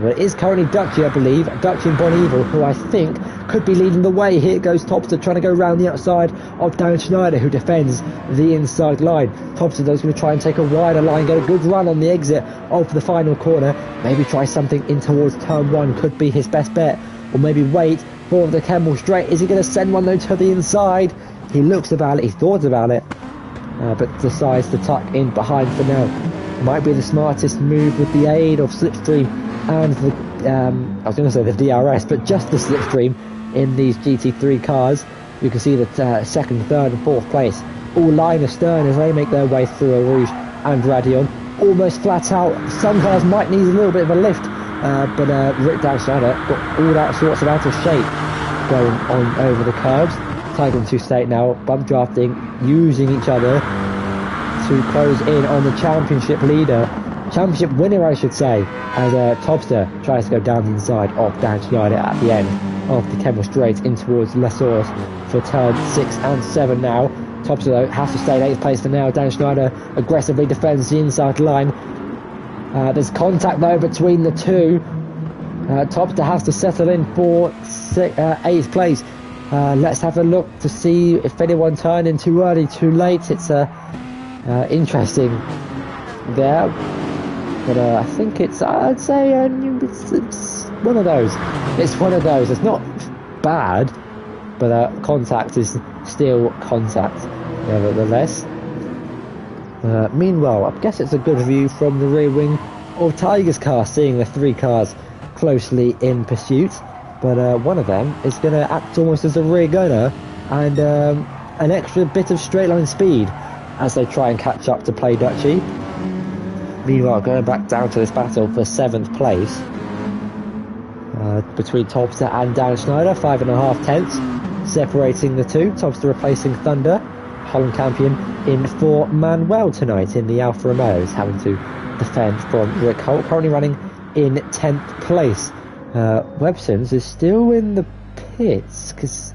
But it is currently Dutchy, I believe. Dutchy and Bonnie Evil, who I think could be leading the way. Here goes Topster trying to go round the outside of Dan Schneider, who defends the inside line. Topster is going to try and take a wider line, get a good run on the exit of the final corner. Maybe try something in towards turn 1 could be his best bet. Or maybe wait for the Kemmel straight. Is he going to send one though to the inside? He looks about it, he thought about it, but decides to tuck in behind for now. Might be the smartest move with the aid of Slipstream and the, I was going to say the DRS, but just the Slipstream in these GT3 cars. You can see that 2nd, 3rd and 4th place all line astern as they make their way through Eau Rouge and Radion. Almost flat out. Some cars might need a little bit of a lift, but Rick Dan Schneider got all that sorts of out of shape going on over the curves. Tiger and Toussaint now bump drafting, using each other to close in on the championship leader. Championship winner, I should say, as Topster tries to go down the inside of Dan Schneider at the end of the Kemmel Straight in towards La Source for turn 6 and 7 now. Topster though has to stay in 8th place for now. Dan Schneider aggressively defends the inside line. There's contact though between the two. Topster has to settle in for 8th place. Let's have a look to see if anyone turned in too early, too late. It's interesting there. But I think I'd say it's one of those. It's one of those. It's not bad, but contact is still contact, nevertheless. Meanwhile, I guess it's a good view from the rear wing of Tiger's car, seeing the 3 cars closely in pursuit. But one of them is going to act almost as a rear gunner and an extra bit of straight line speed as they try and catch up to play Dutchy. Meanwhile, going back down to this battle for 7th place between Topster and Dan Schneider, 5.5 tenths separating the two. Topster replacing Thunder. Holland Campion in for Manuel tonight in the Alfa Romeos, having to defend from Rick Holt, currently running in 10th place. Websons is still in the pits because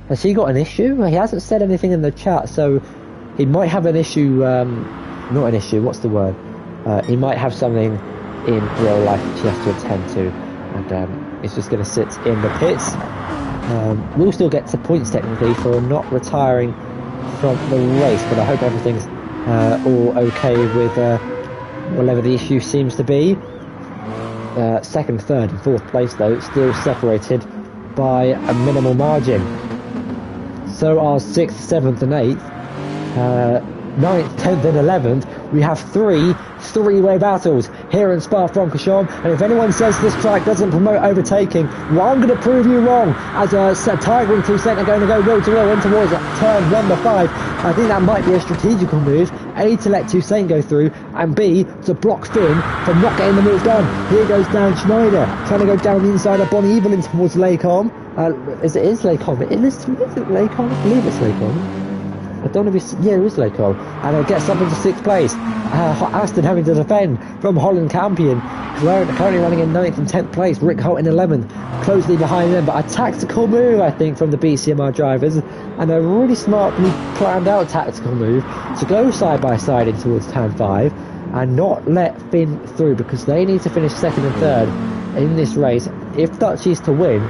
has he got an issue? He hasn't said anything in the chat, so he might have an issue. Not an issue. What's the word? He might have something in real life which he has to attend to, and he's just going to sit in the pits. We'll still get to points technically for not retiring from the race, but I hope everything's all okay with whatever the issue seems to be. 2nd, 3rd and 4th place though still separated by a minimal margin. So are 6th, 7th and 8th. 9th, 10th and 11th, we have three-way battles here in Spa-Francorchamps, and if anyone says this track doesn't promote overtaking, well, I'm going to prove you wrong, as Tiger and Toussaint are going to go wheel-to-wheel in towards turn number 5. I think that might be a strategical move, A, to let Toussaint go through, and B, to block Finn from not getting the move done. Here goes Dan Schneider, trying to go down the inside of Bonnie Evil in towards Lacombe. Is it Lacombe? Is it Lacombe? I believe it's Lacombe. I don't know if it's, yeah, it is Lacombe, and it gets up into 6th place. Aston having to defend from Holland Campion, currently running in 9th and 10th place. Rick Holt in 11th. closely behind them, but a tactical move, I think, from the BCMR drivers, and a really smartly planned out tactical move to go side by side in towards turn 5 and not let Finn through, because they need to finish second and third in this race if Dutch is to win,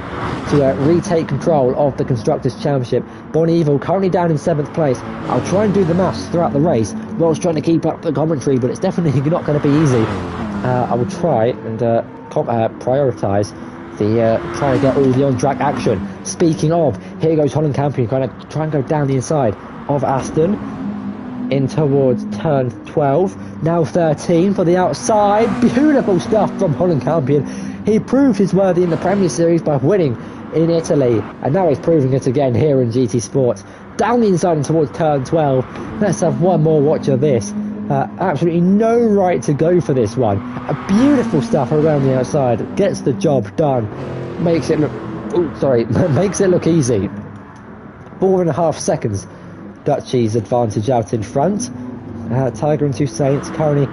to retake control of the Constructors' Championship. Bon Evil currently down in 7th place. I'll try and do the maths throughout the race whilst trying to keep up the commentary, but it's definitely not going to be easy. I will try and prioritise the trying to get all the on-track action. Speaking of, here goes Holland Campion, kind of try and go down the inside of Aston in towards turn 12, now 13 for the outside. Beautiful stuff from Holland Campion. He proved his worthy in the Premier Series by winning in Italy, and now he's proving it again here in GT Sports. Down the inside and towards turn 12. Let's have one more watch of this. Absolutely no right to go for this one. Beautiful stuff around the outside. Gets the job done. Makes it look... makes it look easy. 4.5 seconds. Dutchie's advantage out in front. Tiger and Two Saints currently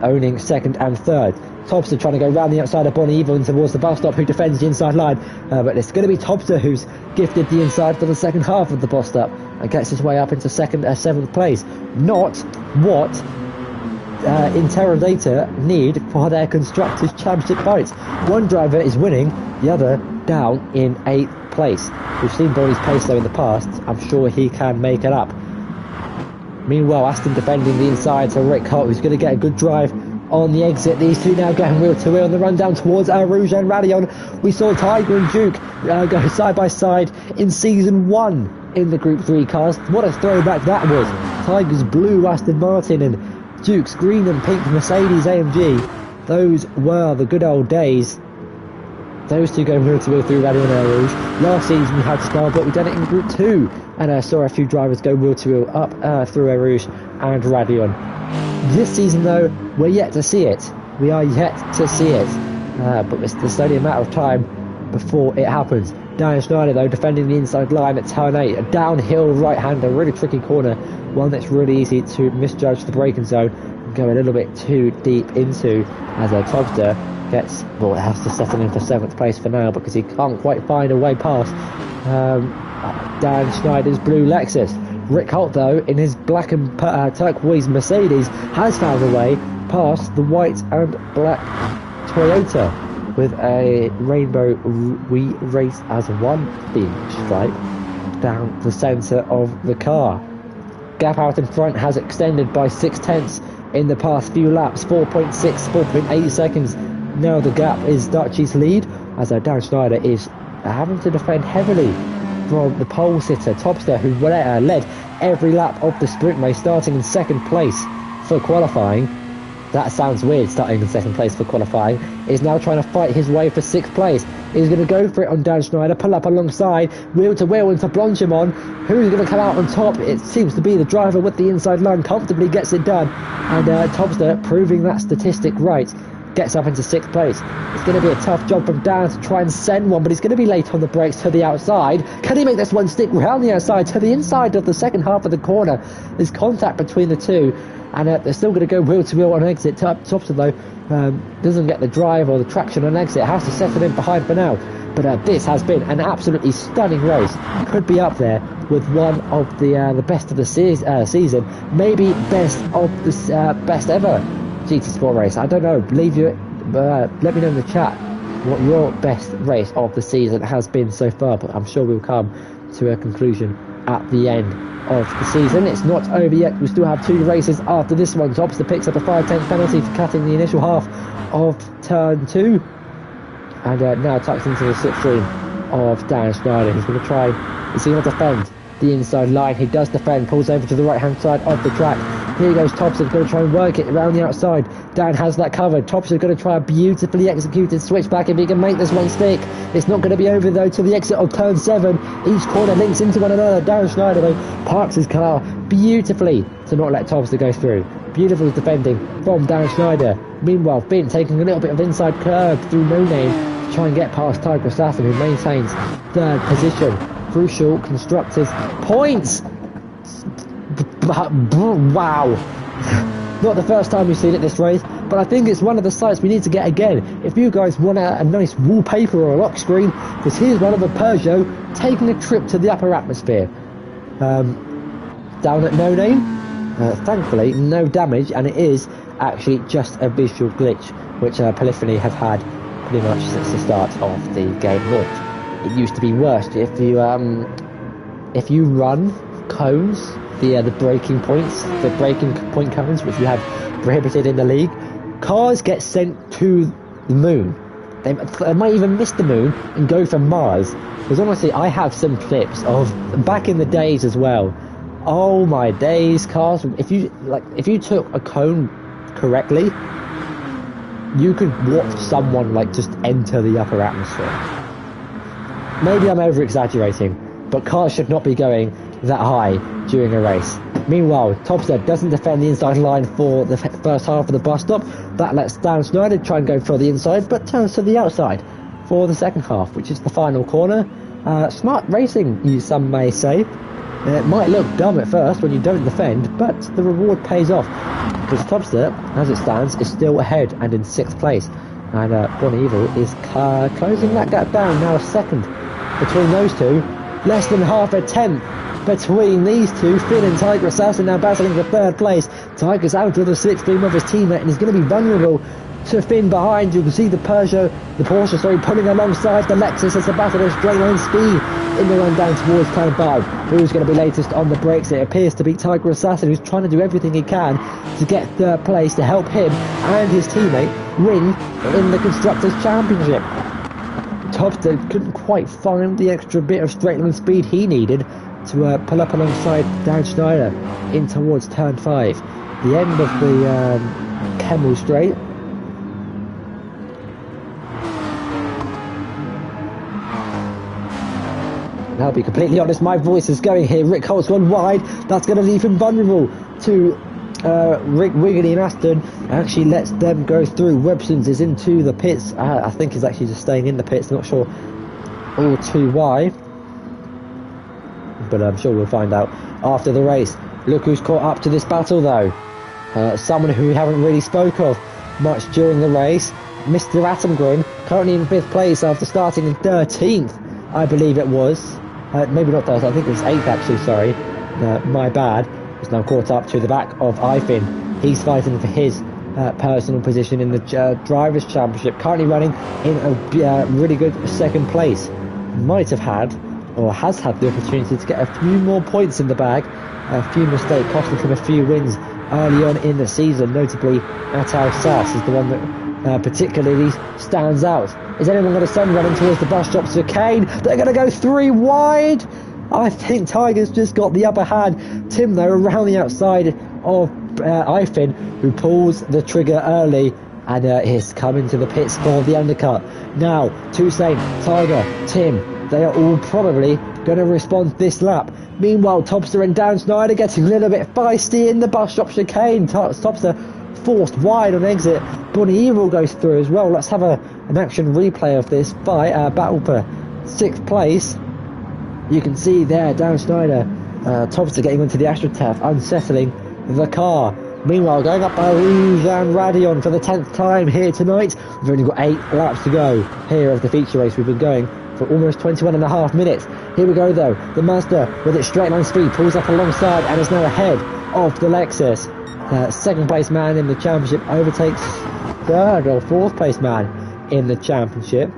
owning second and third. Topster trying to go round the outside of Bon Evil and towards the bus stop, who defends the inside line, but it's going to be Topster who's gifted the inside for the second half of the bus stop and gets his way up into 7th place. Not what Interrogator need for their Constructors' Championship fights. One driver is winning, the other down in 8th place. We've seen Bonnie's pace though in the past. I'm sure he can make it up. Meanwhile, Aston defending the inside to Rick Holt, who's going to get a good drive on the exit. These two now going wheel to wheel on the run down towards Rouge and Radion. We saw Tiger and Duke go side by side in season 1 in the Group 3 cars. What a throwback that was. Tiger's blue Aston Martin and Duke's green and pink Mercedes AMG. Those were the good old days. Those two going wheel to wheel through Radion and Rouge. Last season we had Star, but we done it in Group 2, and I saw a few drivers go wheel to wheel up through Rouge and Radion. This season though, we're yet to see it. We are yet to see it, but it's only a matter of time before it happens. Daniel Schneider though defending the inside line at turn 8, a downhill right-hander, really tricky corner, one that's really easy to misjudge the braking zone and go a little bit too deep into, as a Topster has to settle in for 7th place for now because he can't quite find a way past Dan Schneider's blue Lexus. Rick Holt though, in his black and turquoise Mercedes, has found a way past the white and black Toyota with a rainbow "We Race as One" theme stripe down the centre of the car. Gap out in front has extended by 0.6 in the past few laps, 4.8 seconds. Now the gap is Dutchie's lead, as Dan Schneider is having to defend heavily from the pole sitter Topster, who led every lap of the sprint race, starting in 2nd place for qualifying. That sounds weird, starting in 2nd place for qualifying. Is now trying to fight his way for 6th place. He's going to go for it on Dan Schneider, pull up alongside, wheel to wheel into Blanchimon. Who's going to come out on top? It seems to be the driver with the inside line, comfortably gets it done. And Topster, proving that statistic right, gets up into 6th place. It's going to be a tough job from Dan to try and send one, but he's going to be late on the brakes to the outside. Can he make this one stick round the outside to the inside of the second half of the corner? There's contact between the two, and they're still going to go wheel to wheel on exit. Topster though doesn't get the drive or the traction on exit, has to settle in behind for now. But this has been an absolutely stunning race. Could be up there with one of the best of the season, maybe best of the best ever GT Sport race. I don't know, let me know in the chat what your best race of the season has been so far, but I'm sure we'll come to a conclusion at the end of the season. It's not over yet, we still have 2 races after this one. Topster picks up a 5/10 penalty for cutting the initial half of turn 2, and now tucks into the slipstream of Dan Schneider. He's going to try, is he going to defend the inside line? He does defend, pulls over to the right hand side of the track. Here goes Topster, going to try and work it around the outside. Dan has that covered. Topster's going to try a beautifully executed switchback if he can make this one stick. It's not going to be over though till the exit of turn 7. Each corner links into one another. Dan Schneider though parks his car beautifully to not let Topster go through. Beautiful defending from Dan Schneider. Meanwhile, Finn taking a little bit of inside curve through No Name to try and get past Tiger Assassin, who maintains 3rd position. Crucial Constructors points. Wow. Not the first time we've seen it this race. but I think it's one of the sites we need to get again. If you guys want a nice wallpaper or a lock screen, because here's one of the Peugeot taking a trip to the upper atmosphere. Down at No Name, thankfully no damage, and it is actually just a visual glitch, which Polyphony have had pretty much since the start of the game launch. It used to be worse if you run cones, the breaking points, the breaking point cones, which you have prohibited in the league, cars get sent to the moon. They might even miss the moon and go for Mars. Because honestly, I have some clips of back in the days as well. Oh my days, cars! If you took a cone correctly, you could watch someone just enter the upper atmosphere. Maybe I'm over exaggerating, but cars should not be going that high during a race. Meanwhile, Topster doesn't defend the inside line for the first half of the bus stop. That lets Dan Schneider try and go for the inside, but turns to the outside for the second half, which is the final corner. Smart racing, some may say. It might look dumb at first when you don't defend, but the reward pays off, because Topster, as it stands, is still ahead and in 6th place, and Bon Evil is closing that gap down, now a second between those two, less than half a tenth between these two. Finn and Tiger Assassin now battling for 3rd place. Tiger's out of the slipstream of his teammate and is going to be vulnerable to Finn behind. You can see the Porsche, pulling alongside the Lexus as the battle of straight line speed in the run down towards turn 5. Who's going to be latest on the brakes? It appears to be Tiger Assassin, who's trying to do everything he can to get 3rd place to help him and his teammate win in the Constructors' Championship. Topster couldn't quite find the extra bit of straight line speed he needed to pull up alongside Dan Schneider in towards turn 5. The end of the Kemmel Straight. And I'll be completely honest, my voice is going here. Rick Holt's gone wide. That's going to leave him vulnerable to Rick Wiggity and Aston. Actually lets them go through. Websons is into the pits. I think he's actually just staying in the pits. Not sure all too why, but I'm sure we'll find out after the race. Look who's caught up to this battle though. Someone who we haven't really spoke of much during the race. Mr. Attengrun, currently in 5th place after starting in 13th, I believe it was. Maybe not 13th, I think it was 8th actually, sorry. My bad. He's now caught up to the back of Ifin. He's fighting for his personal position in the Drivers' Championship, currently running in a really good 2nd place. Might have had, or has had, the opportunity to get a few more points in the bag. A few mistakes costing him a few wins early on in the season. Notably, Atal Sass is the one that particularly stands out. Is anyone going to send running towards the bus stop? Chicane. They're going to go 3 wide. I think Tiger's just got the upper hand. Tim, though, around the outside of Ifin, who pulls the trigger early and is coming to the pits for the undercut. Now, Toussaint, Tiger, Tim, they are all probably going to respond this lap. Meanwhile, Topster and Dan Schneider getting a little bit feisty in the bus stop chicane. Topster forced wide on exit. Bonnie Evil goes through as well. Let's have an action replay of this battle for 6th place. You can see there Dan Schneider, Topster getting into the AstroTurf, unsettling the car. Meanwhile, going up by Rouge and Radion for the 10th time here tonight. We've only got 8 laps to go here of the feature race. We've been going for almost 21.5 minutes. Here we go though. The Mazda with its straight line speed pulls up alongside and is now ahead of the Lexus. 2nd place man in the championship overtakes 3rd or 4th place man in the championship.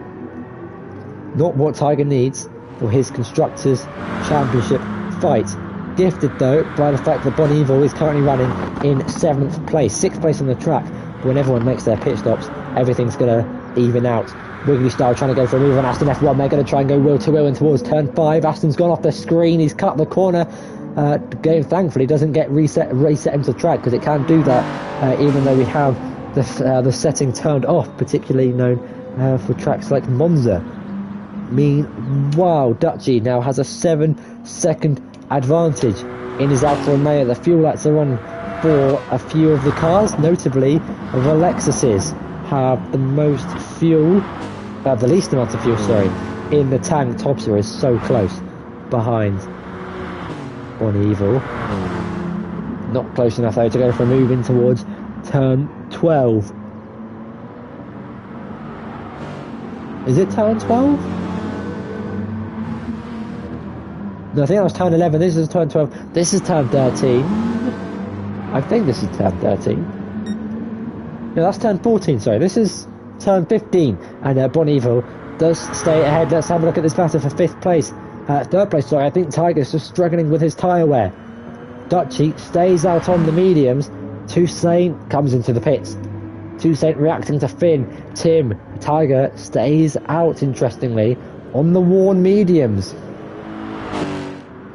Not what Tiger needs for his Constructors' Championship fight. Gifted though by the fact that Bon Evil is currently running in 7th place, 6th place on the track. But when everyone makes their pit stops, everything's going to even out. Wiggly Style trying to go for a move on Aston F1. They're going to try and go wheel to wheel and towards turn 5. Aston's gone off the screen. He's cut the corner. The game thankfully doesn't get reset into track, because it can't do that even though we have the setting turned off, particularly known for tracks like Monza. Meanwhile, Dutchy now has a 7-second advantage in his Alfa Romeo. The fuel lights are on for a few of the cars, notably the Lexuses have the most fuel, the least amount of fuel, sorry, in the tank. Topster is so close behind Bon Evil. Not close enough though to go for a move in towards turn 12. Is it turn 12? No, I think that was turn 11. This is turn 12. This is turn 13. I think this is turn 13. No, that's turn 14, sorry. This is turn 15. And Bon Evil does stay ahead. Let's have a look at this battle for 5th place. 3rd place, sorry. I think Tiger's just struggling with his tyre wear. Dutchy stays out on the mediums. Toussaint comes into the pits. Toussaint reacting to Finn. Tim, Tiger stays out, interestingly, on the worn mediums.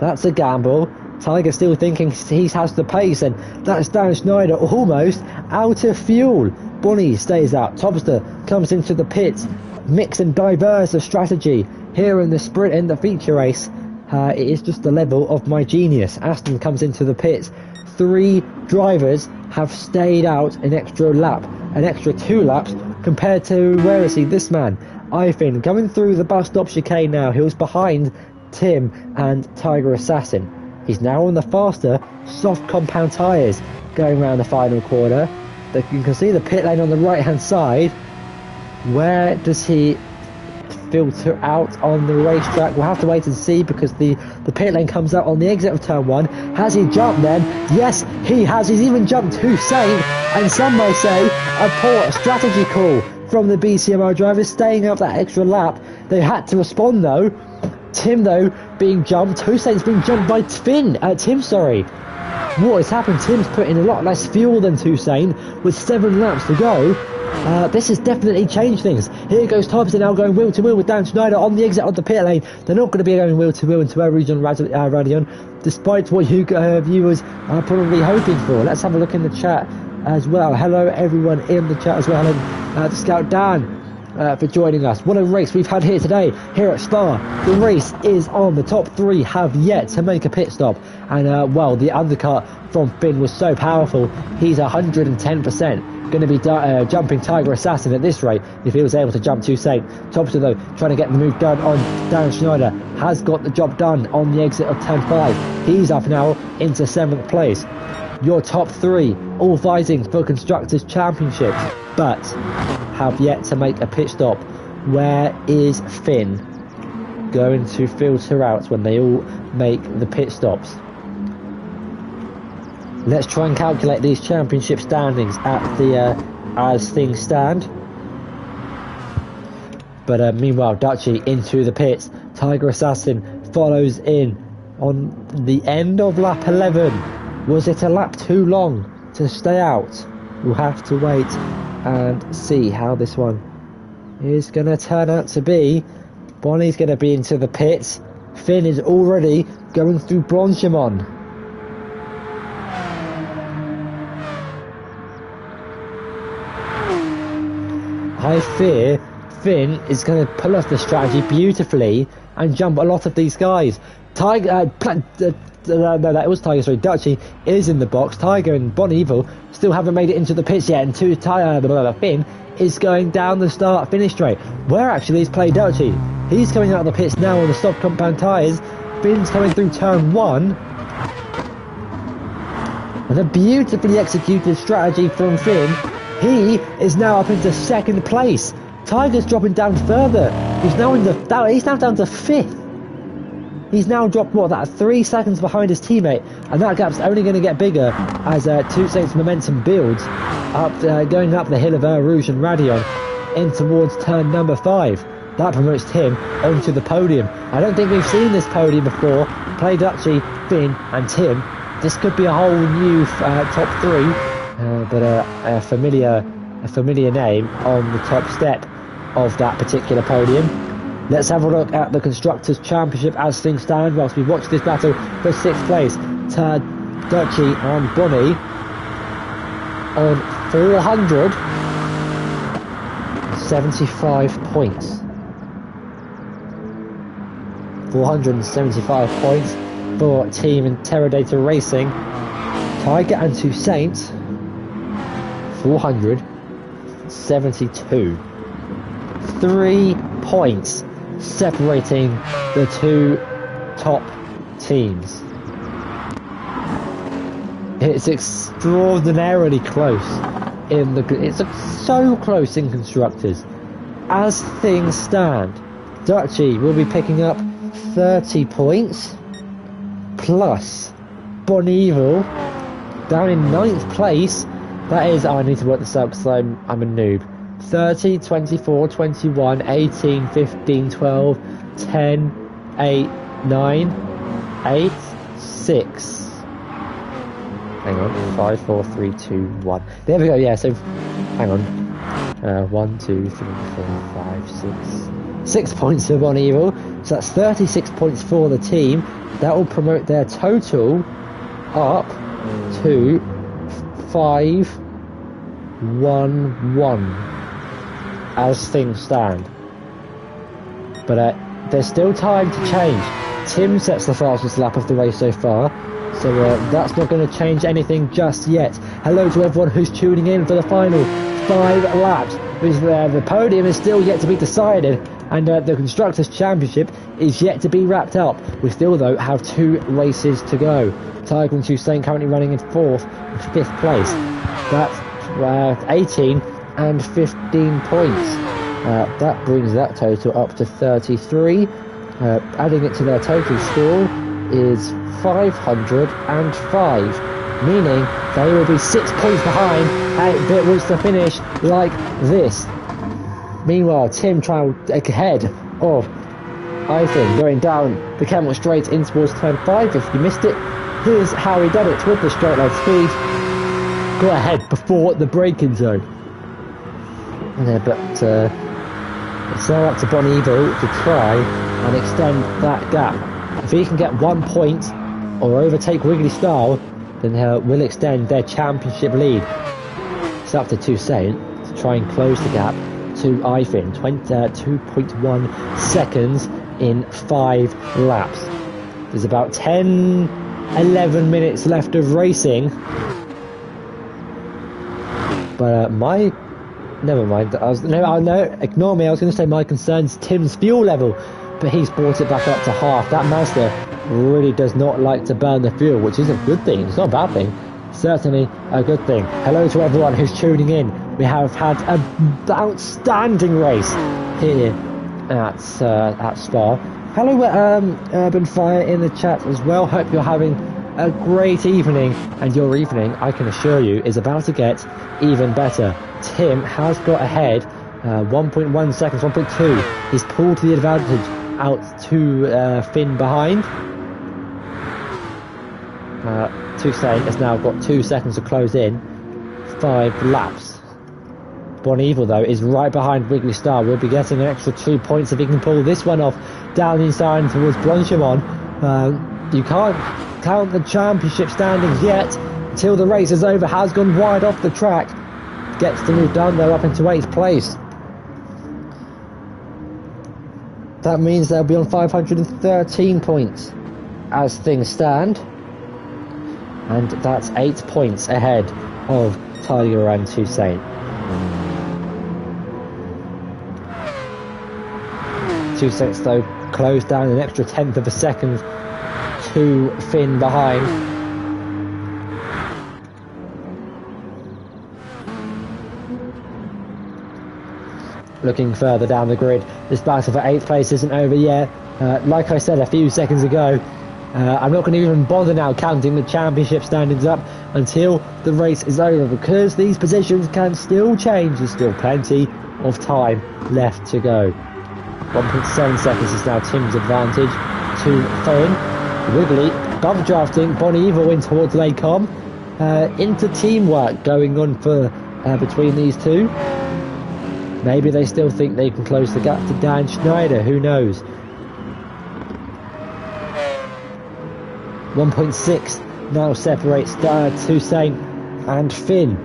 That's a gamble. Tiger still thinking he has the pace, and that's Dan Schneider almost out of fuel. Bonnie stays out. Topster comes into the pits. Mix and diverse of strategy. Here in the sprint, in the feature race, it is just the level of my genius. Aston comes into the pits. 3 drivers have stayed out an extra lap, an extra 2 laps, compared to, where is he, this man, Ivan, coming through the bus stop chicane now. He was behind Tim and Tiger Assassin. He's now on the faster, soft compound tyres, going around the final corner. You can see the pit lane on the right hand side. Where does he filter out on the racetrack? We'll have to wait and see, because the pit lane comes out on the exit of turn 1. Has he jumped then? Yes, he has. He's even jumped Toussaint, and some may say a poor strategy call from the BCMR drivers, staying up that extra lap. They had to respond though. Tim though being jumped. Toussaint's being jumped by Tim, sorry. What has happened? Tim's put in a lot less fuel than Toussaint with 7 laps to go. This has definitely changed things. Here goes Thompson now going wheel to wheel with Dan Schneider on the exit of the pit lane. They're not going to be going wheel to wheel into our region Radion, despite what you viewers are probably hoping for. Let's have a look in the chat as well. Hello everyone in the chat as well, and to Scout Dan for joining us. What a race we've had here today here at Spa. The race is on. The top 3 have yet to make a pit stop, and well, the undercut from Finn was so powerful. He's 110% going to be jumping Tiger Assassin at this rate if he was able to jump Toussaint. Topster though trying to get the move done on Darren Schneider, has got the job done on the exit of turn 5. He's up now into 7th place. Your top 3 all fighting for Constructors' Championships, but have yet to make a pit stop. Where is Finn going to filter out when they all make the pit stops? Let's try and calculate these championship standings at the as things stand. But meanwhile, Dutchy into the pits. Tiger Assassin follows in on the end of lap 11. Was it a lap too long to stay out? We'll have to wait and see how this one is going to turn out to be. Bonnie's going to be into the pits. Finn is already going through Francorchamps. I fear Finn is going to pull off the strategy beautifully and jump a lot of these guys. Tiger, no, that was Tiger, sorry. Dutchy is in the box. Tiger and Bon Evil still haven't made it into the pits yet, and Finn is going down the start-finish straight. Where actually is Play Dutchy? He's coming out of the pits now on the soft compound tyres. Finn's coming through turn 1. And a beautifully executed strategy from Finn. He is now up into 2nd place. Tiger's dropping down further. He's now down to 5th. He's now dropped, 3 seconds behind his teammate, and that gap's only going to get bigger as Toussaint's momentum builds up, going up the hill of Rouge and Radion in towards turn number 5. That promotes him onto the podium. I don't think we've seen this podium before. Play Dutchy, Finn and Tim. This could be a whole new top 3. But a familiar name on the top step of that particular podium. Let's have a look at the Constructors' Championship as things stand whilst we watch this battle for 6th place. Dutchy and Bonnie on 475 points. 475 points for Team Interrogator Racing. Tiger and Toussaint 472. 3 points separating the 2 top teams. It's extraordinarily close. in the. It's so close in constructors. As things stand, Duchy will be picking up 30 points plus Bon Evil down in 9th place. That is, I need to work this out because I'm a noob. 30, 24, 21, 18, 15, 12, 10, 8, 9, 8, 6. Hang on, 5, 4, 3, 2, 1. There we go, yeah, so, hang on. 1, 2, 3, 4, 5, 6. 6 points for Bon Evil. So that's 36 points for the team. That will promote their total up to 5, 1, 1 as things stand. But there's still time to change. Tim sets the fastest lap of the race so far, so that's not going to change anything just yet. Hello to everyone who's tuning in for the final 5 laps. The podium is still yet to be decided, and the Constructors' Championship is yet to be wrapped up. We still, though, have 2 races to go. Tiger and Toussaint currently running in 4th and 5th place. That's 18 and 15 points. That brings that total up to 33. Adding it to their total score is 505, meaning they will be 6 points behind, and it was to finish like this. Meanwhile, Tim travelled ahead of Ivan, going down the Camel Straight in towards turn 5. If you missed it, here's how he did it with the straight line speed. Got ahead before the braking zone. But it's now up to Bon Evil to try and extend that gap. If he can get 1 point or overtake Wiggly Star, then will extend their championship lead. It's up to Toussaint to try and close the gap to Ivan. 2.1 seconds in 5 laps. There's about 11 minutes left of racing. But never mind. Ignore me. I was going to say my concern's Tim's fuel level, but he's brought it back up to half. That Mazda really does not like to burn the fuel, which is a good thing. It's not a bad thing. Certainly a good thing. Hello to everyone who's tuning in. We have had an outstanding race here at Spa. Hello, Urban Fire in the chat as well. Hope you're having a great evening, and your evening, I can assure you, is about to get even better. Tim has got ahead 1.1 seconds, 1.2. He's pulled the advantage out to Finn behind. Toussaint has now got 2 seconds to close in 5 laps. Bon Evil, though, is right behind Wiggly Star. Will be getting an extra 2 points if he can pull this one off down inside towards Blanchimont. You can't count the championship standings yet until the race is over. Has gone wide off the track. Gets to move down there up into 8th place. That means they'll be on 513 points as things stand. And that's 8 points ahead of Tiger and Toussaint. Toussaint's, though, closed down an extra 1/10 of a second to Finn behind. Looking further down the grid, this battle for 8th place isn't over yet. Like I said a few seconds ago, I'm not going to even bother now counting the championship standings up until the race is over, because these positions can still change. There's still plenty of time left to go. 1.7 seconds is now Tim's advantage to Finn. Wiggly bump drafting Bon Evil in towards Lacom. Into teamwork going on for between these two. Maybe they still think they can close the gap to Dan Schneider, who knows. 1.6 now separates Toussaint and Finn.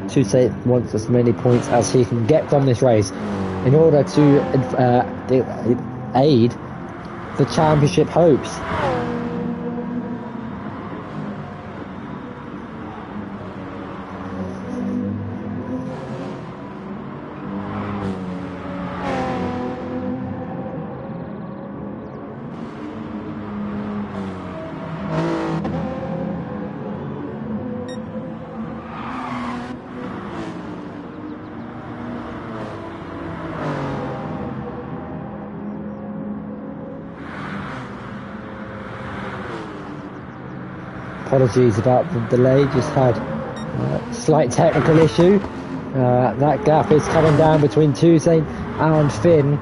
Toussaint wants as many points as he can get from this race in order to aid the championship hopes. apologies about the delay, just had a slight technical issue. That gap is coming down between Toussaint and Finn.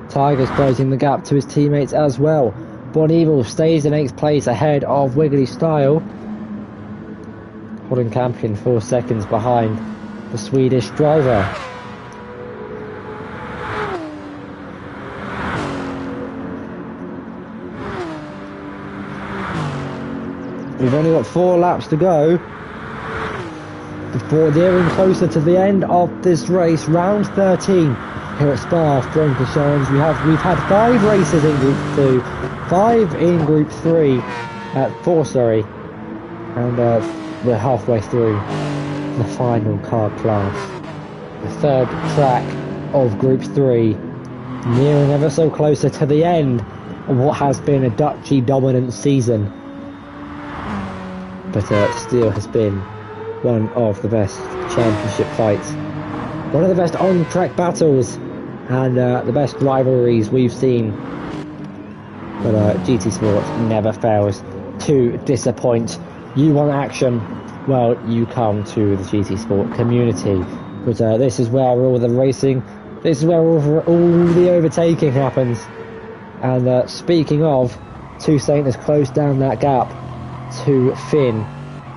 Tiger's closing the gap to his teammates as well. Bon Evil stays in 8th place ahead of Wiggly Style. Holding Campion 4 seconds behind the Swedish driver. We've only got 4 laps to go before nearing closer to the end of this race. Round 13 here at Spa Francorchamps. We've had 5 races in Group 2, 5 in Group 3, 4 sorry, and we're halfway through the final car class. The third track of Group 3, nearing ever so closer to the end of what has been a Dutchy dominant season. But still has been one of the best championship fights, one of the best on-track battles, and the best rivalries we've seen. But GT Sport never fails to disappoint. You want action? Well, you come to the GT Sport community. But this is where all the racing, this is where all the overtaking happens. And speaking of, Toussaint has closed down that gap to Finn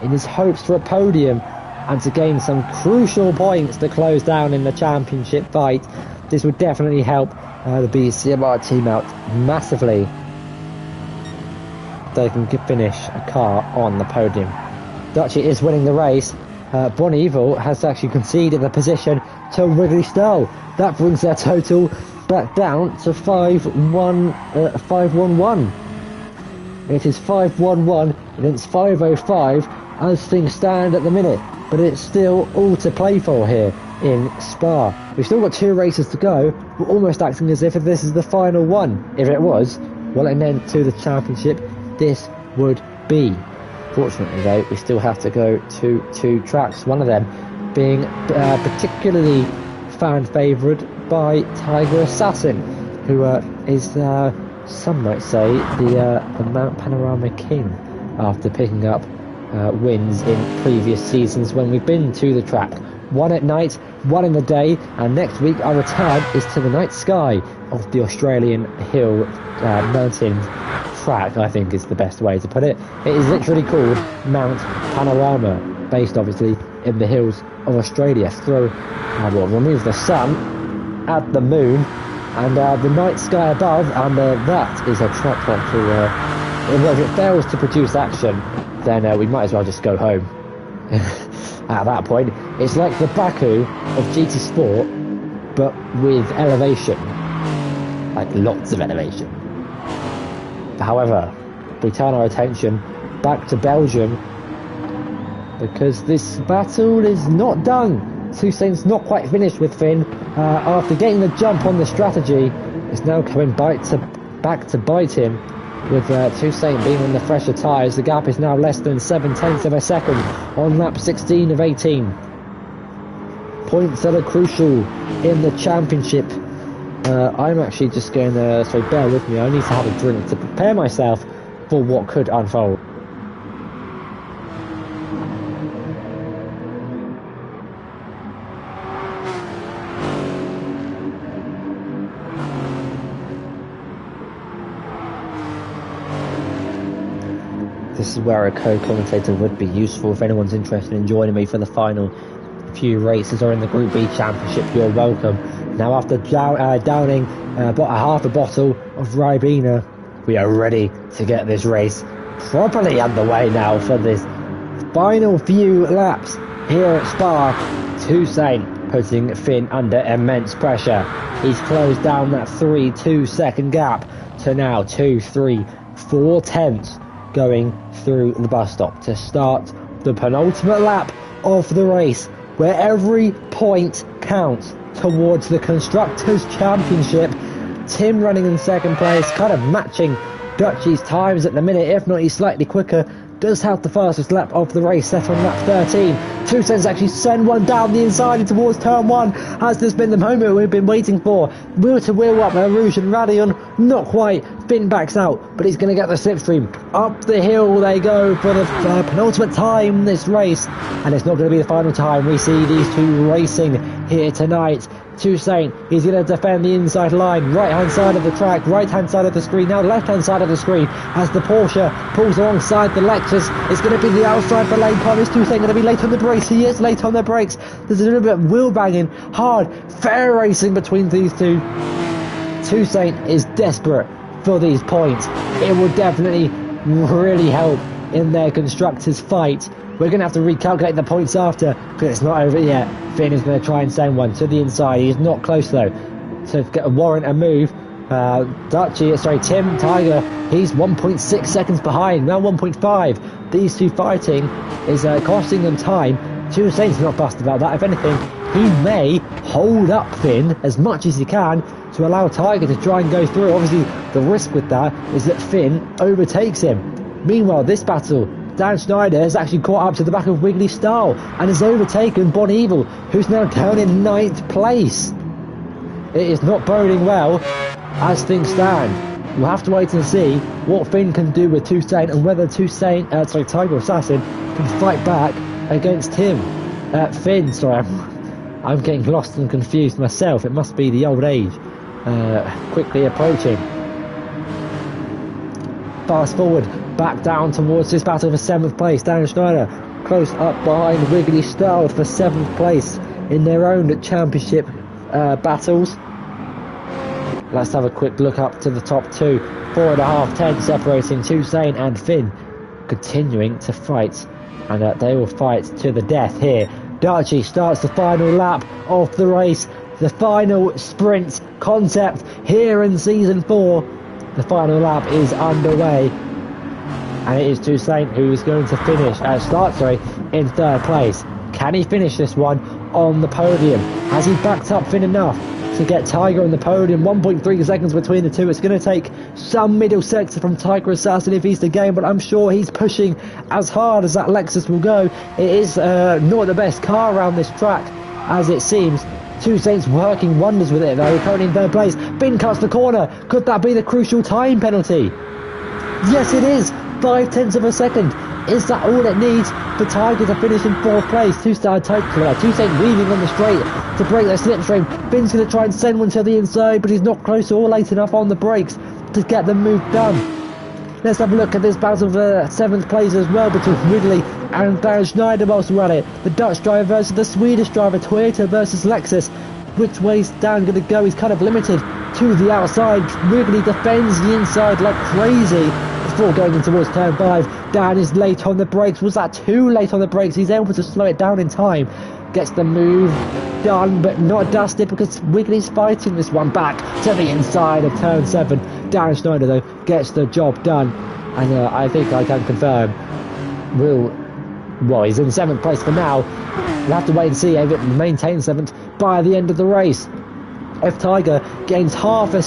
in his hopes for a podium and to gain some crucial points to close down in the championship fight. This would definitely help the BCMR team out massively. They can finish a car on the podium. Dutchy is winning the race. Bon Evil has actually conceded the position to Wiggly Style. That brings their total back down to 5-1-1. It is 5-1-1 against 5-0-5 as things stand at the minute, but it's still all to play for here in Spa. We've still got 2 races to go. We're almost acting as if this is the final one. If it was, well, an end to the championship this would be. Fortunately though, we still have to go to 2 tracks, one of them being particularly fan favourite by Tiger Assassin, who is some might say the Mount Panorama King after picking up wins in previous seasons when we've been to the track. 1 at night, 1 in the day, and next week our return is to the night sky of the Australian Hill Mountain track, I think is the best way to put it. It is literally called Mount Panorama, based obviously in the hills of Australia. We'll remove the sun, add the moon, and the night sky above, and that is a track that will, if it fails to produce action, then we might as well just go home. At that point, it's like the Baku of GT Sport, but with elevation, like lots of elevation. However, we turn our attention back to Belgium, because this battle is not done. Toussaint's not quite finished with Finn. After getting the jump on the strategy, it's now coming back to bite him, with Toussaint being on the fresher tyres. The gap is now less than 0.7 of a second on lap 16 of 18. Points that are crucial in the championship. I'm actually just going to, so bear with me, I need to have a drink to prepare myself for what could unfold. This is where a co-commentator would be useful. If anyone's interested in joining me for the final few races or in the Group B Championship, you're welcome. Now, after downing about half a bottle of Ribena, we are ready to get this race properly underway now for this final few laps here at Spa. Toussaint putting Finn under immense pressure. He's closed down that 3-2 second gap to now 2-3-4 tenths going through the bus stop to start the penultimate lap of the race, where every point counts towards the Constructors' Championship. Tim running in second place, kind of matching Dutchy's times at the minute. If not, he's slightly quicker. does have the fastest lap of the race set on lap 13. Toussaint's actually send one down the inside and towards turn 1. Has this been the moment we've been waiting for? Wheel to wheel up Rouge and Radion, not quite. Finn backs out, but he's going to get the slipstream. Up the hill they go for the penultimate time in this race, and it's not going to be the final time we see these two racing here tonight. Toussaint, he's going to defend the inside line, right hand side of the track, right hand side of the screen, now left hand side of the screen as the Porsche pulls alongside the Lexus. It's going to be the outside for lane pole. Is Toussaint going to be late on the brakes? He is late on the brakes. There's a little bit of wheel banging, hard, fair racing between these two. Toussaint is desperate for these points. It will definitely really help in their constructors fight. We're going to have to recalculate the points after, because it's not over yet. Finn is going to try and send one to the inside. He's not close though to warrant a move. Tim Tiger, he's 1.6 seconds behind, now 1.5. These two fighting is costing them time. Toussaint's not fussed about that. If anything, he may hold up Finn as much as he can to allow Tiger to try and go through. Obviously, the risk with that is that Finn overtakes him. Meanwhile, this battle, Dan Schneider has actually caught up to the back of Wiggly Style and has overtaken Bon Evil, who's now down in 9th place. It is not boding well as things stand. We'll have to wait and see what Finn can do with Toussaint and whether Tiger Assassin can fight back against him. Finn, sorry, I'm getting lost and confused myself. It must be the old age. Quickly approaching. Fast forward, back down towards this battle for 7th place. Dan Schneider close up behind Wiggly Style for 7th place in their own championship battles. Let's have a quick look up to the top two. 4.5 tenths separating Toussaint and Finn, continuing to fight, and they will fight to the death here. Darchi starts the final lap of the race, the final sprint concept here in season 4. The final lap is underway, and it is Toussaint who is going to finish in 3rd place. Can he finish this one on the podium? Has he backed up Finn enough to get Tiger on the podium? 1.3 seconds between the two. It's going to take some middle sector from Tiger Assassin if he's the game, but I'm sure he's pushing as hard as that Lexus will go. It is not the best car around this track, as it seems. Toussaint's working wonders with it though, currently in 3rd place. Finn cuts the corner. Could that be the crucial time penalty? Yes, it is. 5 tenths of a second. Is that all it needs for Tiger to finish in 4th place? Toussaint weaving on the straight to break their slipstream. Finn's going to try and send one to the inside, but he's not close or late enough on the brakes to get the move done. Let's have a look at this battle for 7th place as well between Wiggly and Dan Schneider whilst we're at it. The Dutch driver versus the Swedish driver, Toyota versus Lexus. Which way's Dan going to go? He's kind of limited to the outside. Wiggly defends the inside like crazy before going in towards turn 5. Dan is late on the brakes. Was that too late on the brakes? He's able to slow it down in time. Gets the move done, but not dusted because Wiggly's fighting this one back to the inside of turn 7. Dan Schneider, though, gets the job done. And I think I can confirm he's in 7th place for now. We'll have to wait and see if it maintains 7th by the end of the race. If Tiger gains half a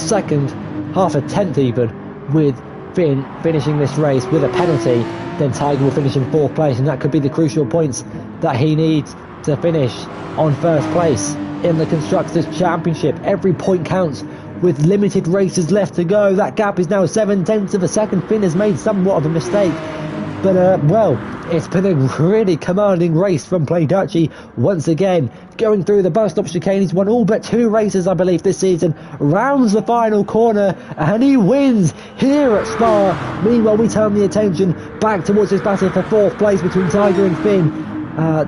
tenth even, with Finn finishing this race with a penalty, then Tiger will finish in 4th place, and that could be the crucial points that he needs to finish on 1st place in the Constructors' Championship. Every point counts with limited races left to go. That gap is now 7 tenths of a second. Finn has made somewhat of a mistake, but it's been a really commanding race from Play Dutchy once again. Going through the bus stop chicane, he's won all but 2 races, I believe, this season. Rounds the final corner, and he wins here at Spa. Meanwhile, we turn the attention back towards this battle for 4th place between Tiger and Finn.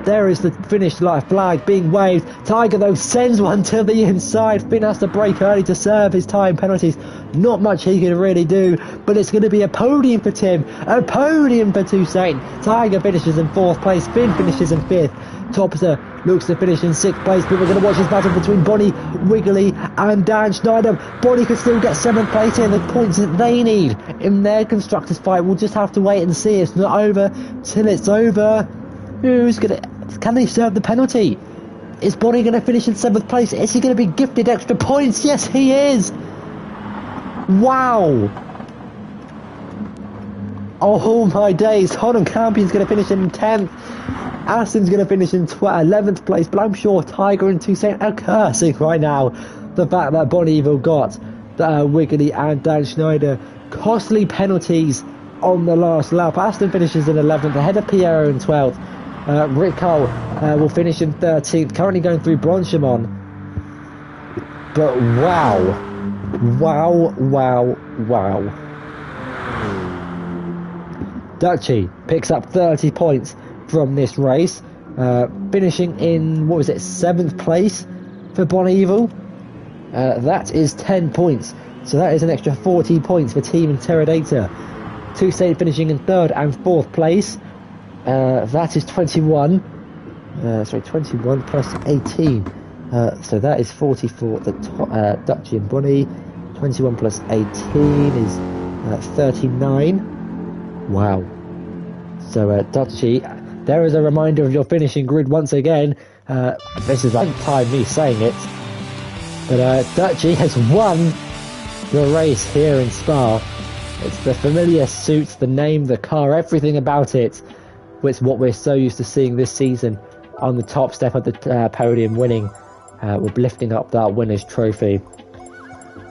There is the finish line flag being waved. Tiger, though, sends one to the inside. Finn has to brake early to serve his time penalties. Not much he can really do, but it's going to be a podium for Tim. A podium for Toussaint. Tiger finishes in 4th place. Finn finishes in 5th. Topster looks to finish in 6th place, but we're going to watch this battle between Bonnie, Wiggly and Dan Schneider. Bonnie could still get 7th place here, the points that they need in their constructors fight. We'll just have to wait and see. It's not over till it's over. Can they serve the penalty? Is Bonnie going to finish in 7th place? Is he going to be gifted extra points? Yes, he is. Wow. Oh my days, Holland Campion's going to finish in 10th. Aston's going to finish in 11th place, but I'm sure Tiger and Toussaint are cursing right now the fact that Bon Evil got Wiggly and Dan Schneider costly penalties on the last lap. Aston finishes in 11th, ahead of Piero in 12th. Rick Cole will finish in 13th, currently going through Francorchamps. But wow. Duchy picks up 30 points from this race, finishing in, 7th place for Bon Evil. That is 10 points, so that is an extra 40 points for Team Interrogator. Toussaint finishing in 3rd and 4th place. That is 21 plus 18. So that is 44 the Duchy and Bonnie. 21 plus 18 is 39. Wow. So Duchy, there is a reminder of your finishing grid once again. This is like time me saying it, but Duchy has won the race here in Spa. It's the familiar suits, the name, the car, everything about it. It's what we're so used to seeing this season on the top step of the podium, winning. We're lifting up that winner's trophy.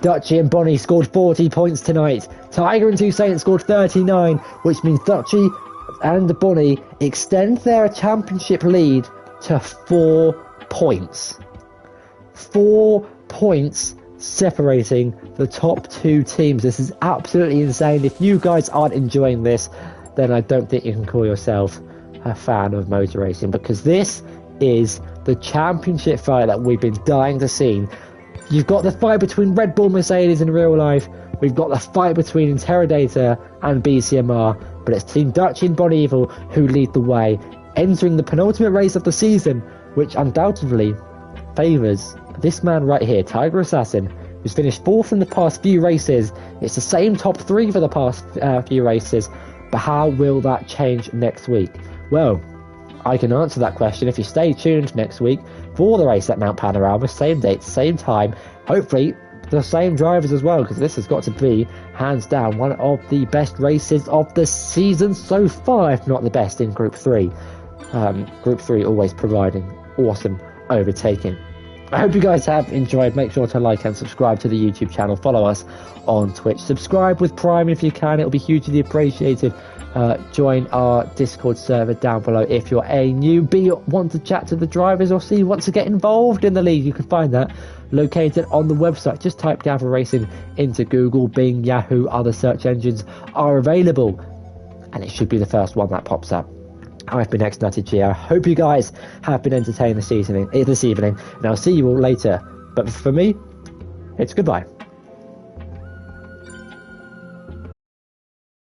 Duchy and Bonnie scored 40 points tonight. Tiger and Toussaint scored 39, which means Duchy and Bonnie extend their championship lead to 4 points. 4 points separating the top 2 teams. This is absolutely insane. If you guys aren't enjoying this, then I don't think you can call yourself a fan of motor racing, because this is the championship fight that we've been dying to see. You've got the fight between Red Bull Mercedes in real life. We've got the fight between Interrogator and BCMR, but it's Team Duchy and Bon Evil who lead the way, entering the penultimate race of the season, which undoubtedly favours this man right here, Tiger Assassin, who's finished 4th in the past few races. It's the same top 3 for the past few races, but how will that change next week? Well, I can answer that question if you stay tuned next week for the race at Mount Panorama, same date, same time, hopefully the same drivers as well, because this has got to be, hands down, one of the best races of the season so far, if not the best in Group 3. Group 3 always providing awesome overtaking. I hope you guys have enjoyed. Make sure to like and subscribe to the YouTube channel. Follow us on Twitch. Subscribe with Prime if you can. It'll be hugely appreciated. Join our Discord server down below if you're a newbie, want to chat to the drivers, or see want to get involved in the league. You can find that located on the website. Just type Gavra Racing into Google, Bing, Yahoo, other search engines are available, and it should be the first one that pops up. I've been X-Nutty G. I hope you guys have been entertained this evening, and I'll see you all later. But for me, it's goodbye.